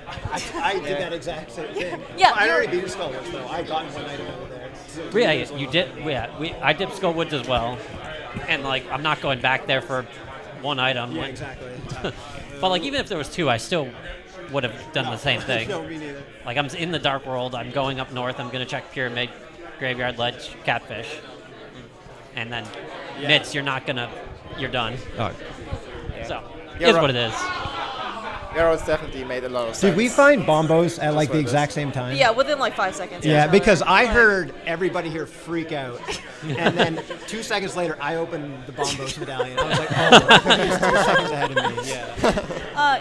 I did that exact same thing. Yeah, I already beat Skullwoods, though. I got one item over there. So yeah, you did. Yeah, I did Skullwoods as well, and, like, I'm not going back there for one item. Yeah, like, exactly. But, like, even if there was two, I still would have done the same thing. No, me neither. Like, I'm in the Dark World, I'm going up north, I'm going to check Pyramid, Graveyard Ledge, Catfish, and then mitts, you're done. Oh. Yeah. So, is what it is. Yarrow's definitely made a lot of sense. Did we find bombos at like the exact same time? Yeah, within like 5 seconds. Yeah, because I heard everybody here freak out, and then 2 seconds later, I opened the bombos medallion. I was like, oh, he's 2 seconds ahead of me.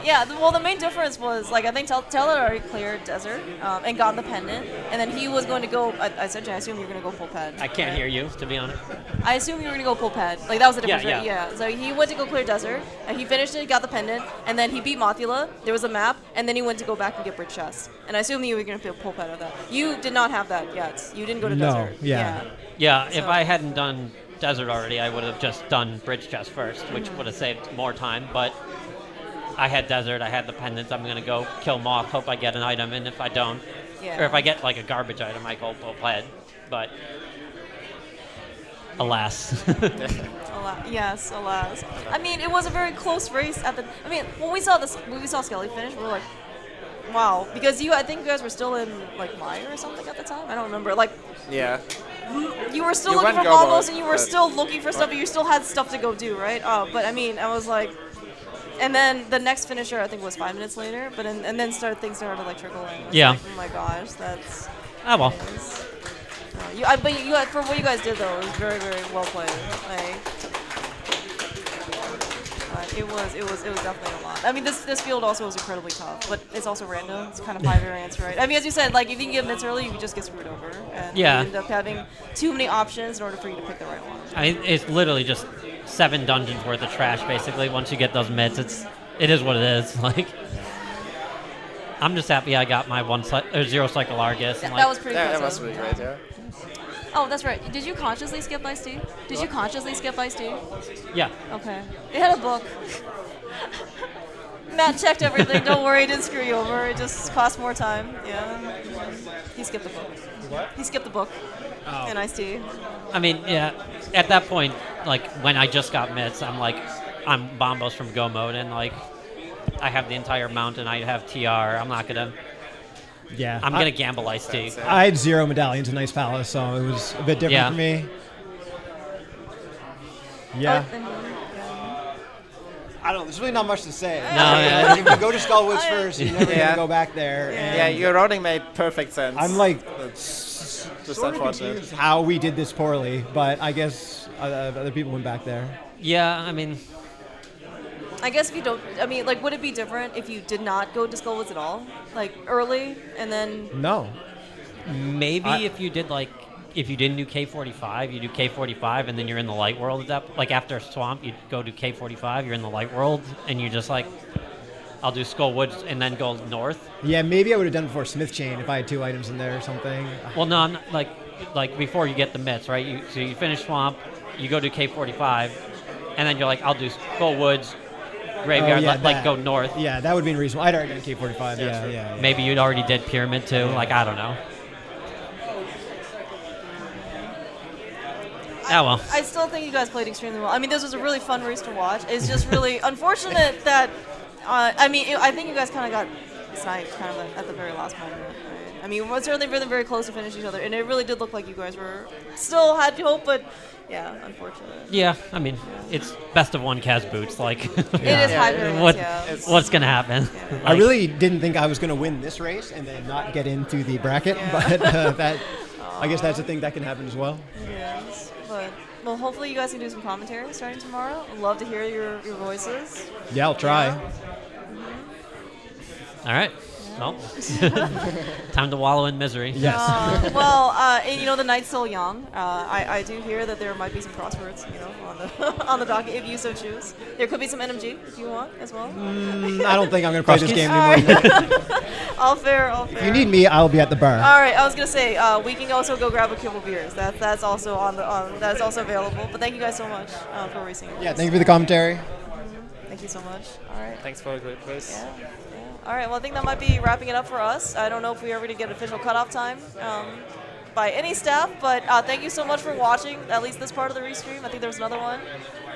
Yeah. Well, the main difference was like I think Taylor already cleared desert and got the pendant, and then he was going to go. I assume you're going to go full ped. I can't hear you, to be honest. I assume you were going to go full ped. Like that was the difference, yeah. right? Yeah. So he went to go clear desert, and he finished it, got the pendant, and then he beat Mothula. There was a map, and then he went to go back and get bridge chest. And I assume that you were going to pull ped of that. You did not have that yet. You didn't go to desert. Yeah, if I hadn't done desert already, I would have just done bridge chest first, which would have saved more time. But I had desert, I had the pendants. I'm going to go kill Moth, hope I get an item, and if I don't, or if I get like a garbage item, I go full ped. But alas. Yes, alas. I mean, it was a very close race at the. I mean, when we saw Skelly finish, we were like, wow, because I think you guys were still in like Maya or something at the time. I don't remember. Like, yeah. You were still looking for bombos, and you were still looking for stuff, but you still had stuff to go do, right? But I mean, I was like, and then the next finisher I think was 5 minutes later, but and then things started to like trickle in. Yeah. Like, oh my gosh, that's. Oh well. Nice. But for what you guys did though, it was very, very well played. Like, it was definitely a lot. I mean, this field also was incredibly tough, but it's also random. It's kind of high variance, right? I mean, as you said, like if you can get mids early, you can just get screwed over, and you end up having too many options in order for you to pick the right one. I mean, it's literally just 7 dungeons worth of trash, basically. Once you get those mids, it is what it is. Like, I'm just happy I got my 0 cycle Argus. And, that was pretty impressive. That was really great, yeah. Oh, that's right. Did you consciously skip Ice Tea? Did you consciously skip Ice Tea? Yeah. Okay. It had a book. Matt checked everything. Don't worry, it didn't screw you over. It just cost more time. Yeah. He skipped the book. What? He skipped the book. Oh. In Ice Tea. I mean, yeah. At that point, like when I just got mids, I'm bombos from Go mode, and like I have the entire mountain. I have TR. I'm not gonna. Yeah. I'm gonna gamble Ice Tea. I had 0 medallions in Ice Palace, so it was a bit different for me. Yeah. I don't know. There's really not much to say. No, if you go to Skullwoods first, you're never going to go back there. Yeah, your routing made perfect sense. I'm like, just sort of confused how we did this poorly, but I guess other people went back there. Yeah, I mean, I guess if you don't, I mean, like, would it be different if you did not go to Skullwoods at all? Like, early, and then... No. Maybe if you did, like, if you didn't do K45, you do K45, and then you're in the light world at that, like, after Swamp, you go to K45, you're in the light world, and you're just like, I'll do Skullwoods and then go north. Yeah, maybe I would have done before Smith Chain if I had 2 items in there or something. Well, no, I'm not, like before you get the mitts, right? So you finish Swamp, you go to K45, and then you're like, I'll do Skullwoods, Graveyard, go north. Yeah, that would be reasonable. I'd already done K45. Yeah. Maybe you'd already did Pyramid too. Like, I don't know. Well. I still think you guys played extremely well. I mean, this was a really fun race to watch. It's just really unfortunate that, I think you guys kind of got sniped kind of at the very last moment. Right? I mean, we're certainly very close to finish each other, and it really did look like you guys still had hope, but yeah, unfortunate. Yeah, I mean, it's best of 1 Kaz boots. Like, it is high variance, what's going to happen? Yeah. I really didn't think I was going to win this race and then not get into the bracket, but I guess that's a thing that can happen as well. It is. But, well, hopefully you guys can do some commentary starting tomorrow. I'd love to hear your voices. Yeah, I'll try. All right. Well, time to wallow in misery. Yes. And, you know, the night's still young. I do hear that there might be some crosswords, you know, on the docket if you so choose. There could be some NMG if you want as well. I don't think I'm going to play this game anymore. All fair. If you need me, I'll be at the bar. All right, I was gonna say we can also go grab a couple beers. That's also that's also available. But thank you guys so much for racing. Yeah, thank you for the commentary. Thank you so much. All right. Thanks for a great race. Yeah. All right, well, I think that might be wrapping it up for us. I don't know if we ever did get official cutoff time by any staff, but thank you so much for watching, at least this part of the restream. I think there was another one.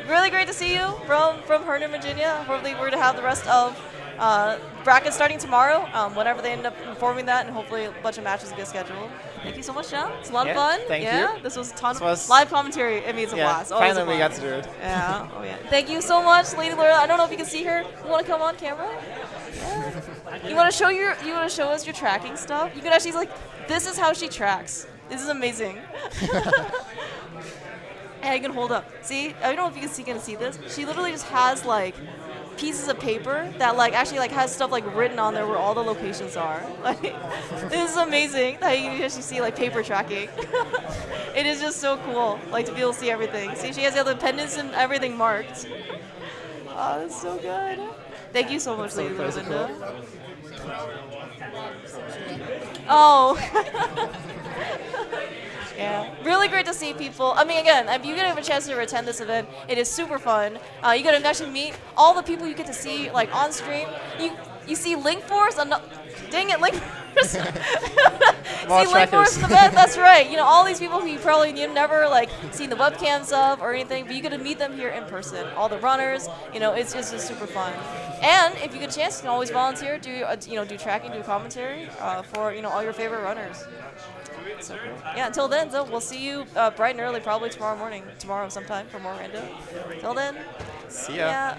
Really great to see you from Herndon, Virginia. Hopefully we're going to have the rest of brackets starting tomorrow, whenever they end up informing that, and hopefully a bunch of matches get scheduled. Thank you so much, John. It's a lot of fun. Thank you. This was a ton of live commentary. I mean, it's a blast. Finally we got to do it. Yeah. Oh, yeah. Thank you so much, Lady Laura. I don't know if you can see her. You want to come on camera? Yeah. You want to show us your tracking stuff? You can actually this is how she tracks. This is amazing. And you can hold up. See? I don't know if you can see this. She literally just has pieces of paper that actually has stuff written on there where all the locations are. This is amazing that you can actually see paper tracking. It is just so cool to be able to see everything. See, she has the other pendants and everything marked. Oh, that's so good. Thank you so much, Lady Linda. Oh. Yeah, really great to see people. I mean, again, if you get a chance to attend this event, it is super fun. You get to actually meet all the people you get to see on stream. You see Link Force. Dang it, Link Force. See Link Force in the event. That's right. You know, all these people who you probably never seen the webcams of or anything, but you get to meet them here in person. All the runners. You know, it's just super fun. And if you get a chance, you can always volunteer, do tracking, do commentary for all your favorite runners. So cool. Yeah, until then, though, we'll see you bright and early, probably tomorrow sometime for more random. Till then, see ya. Yeah.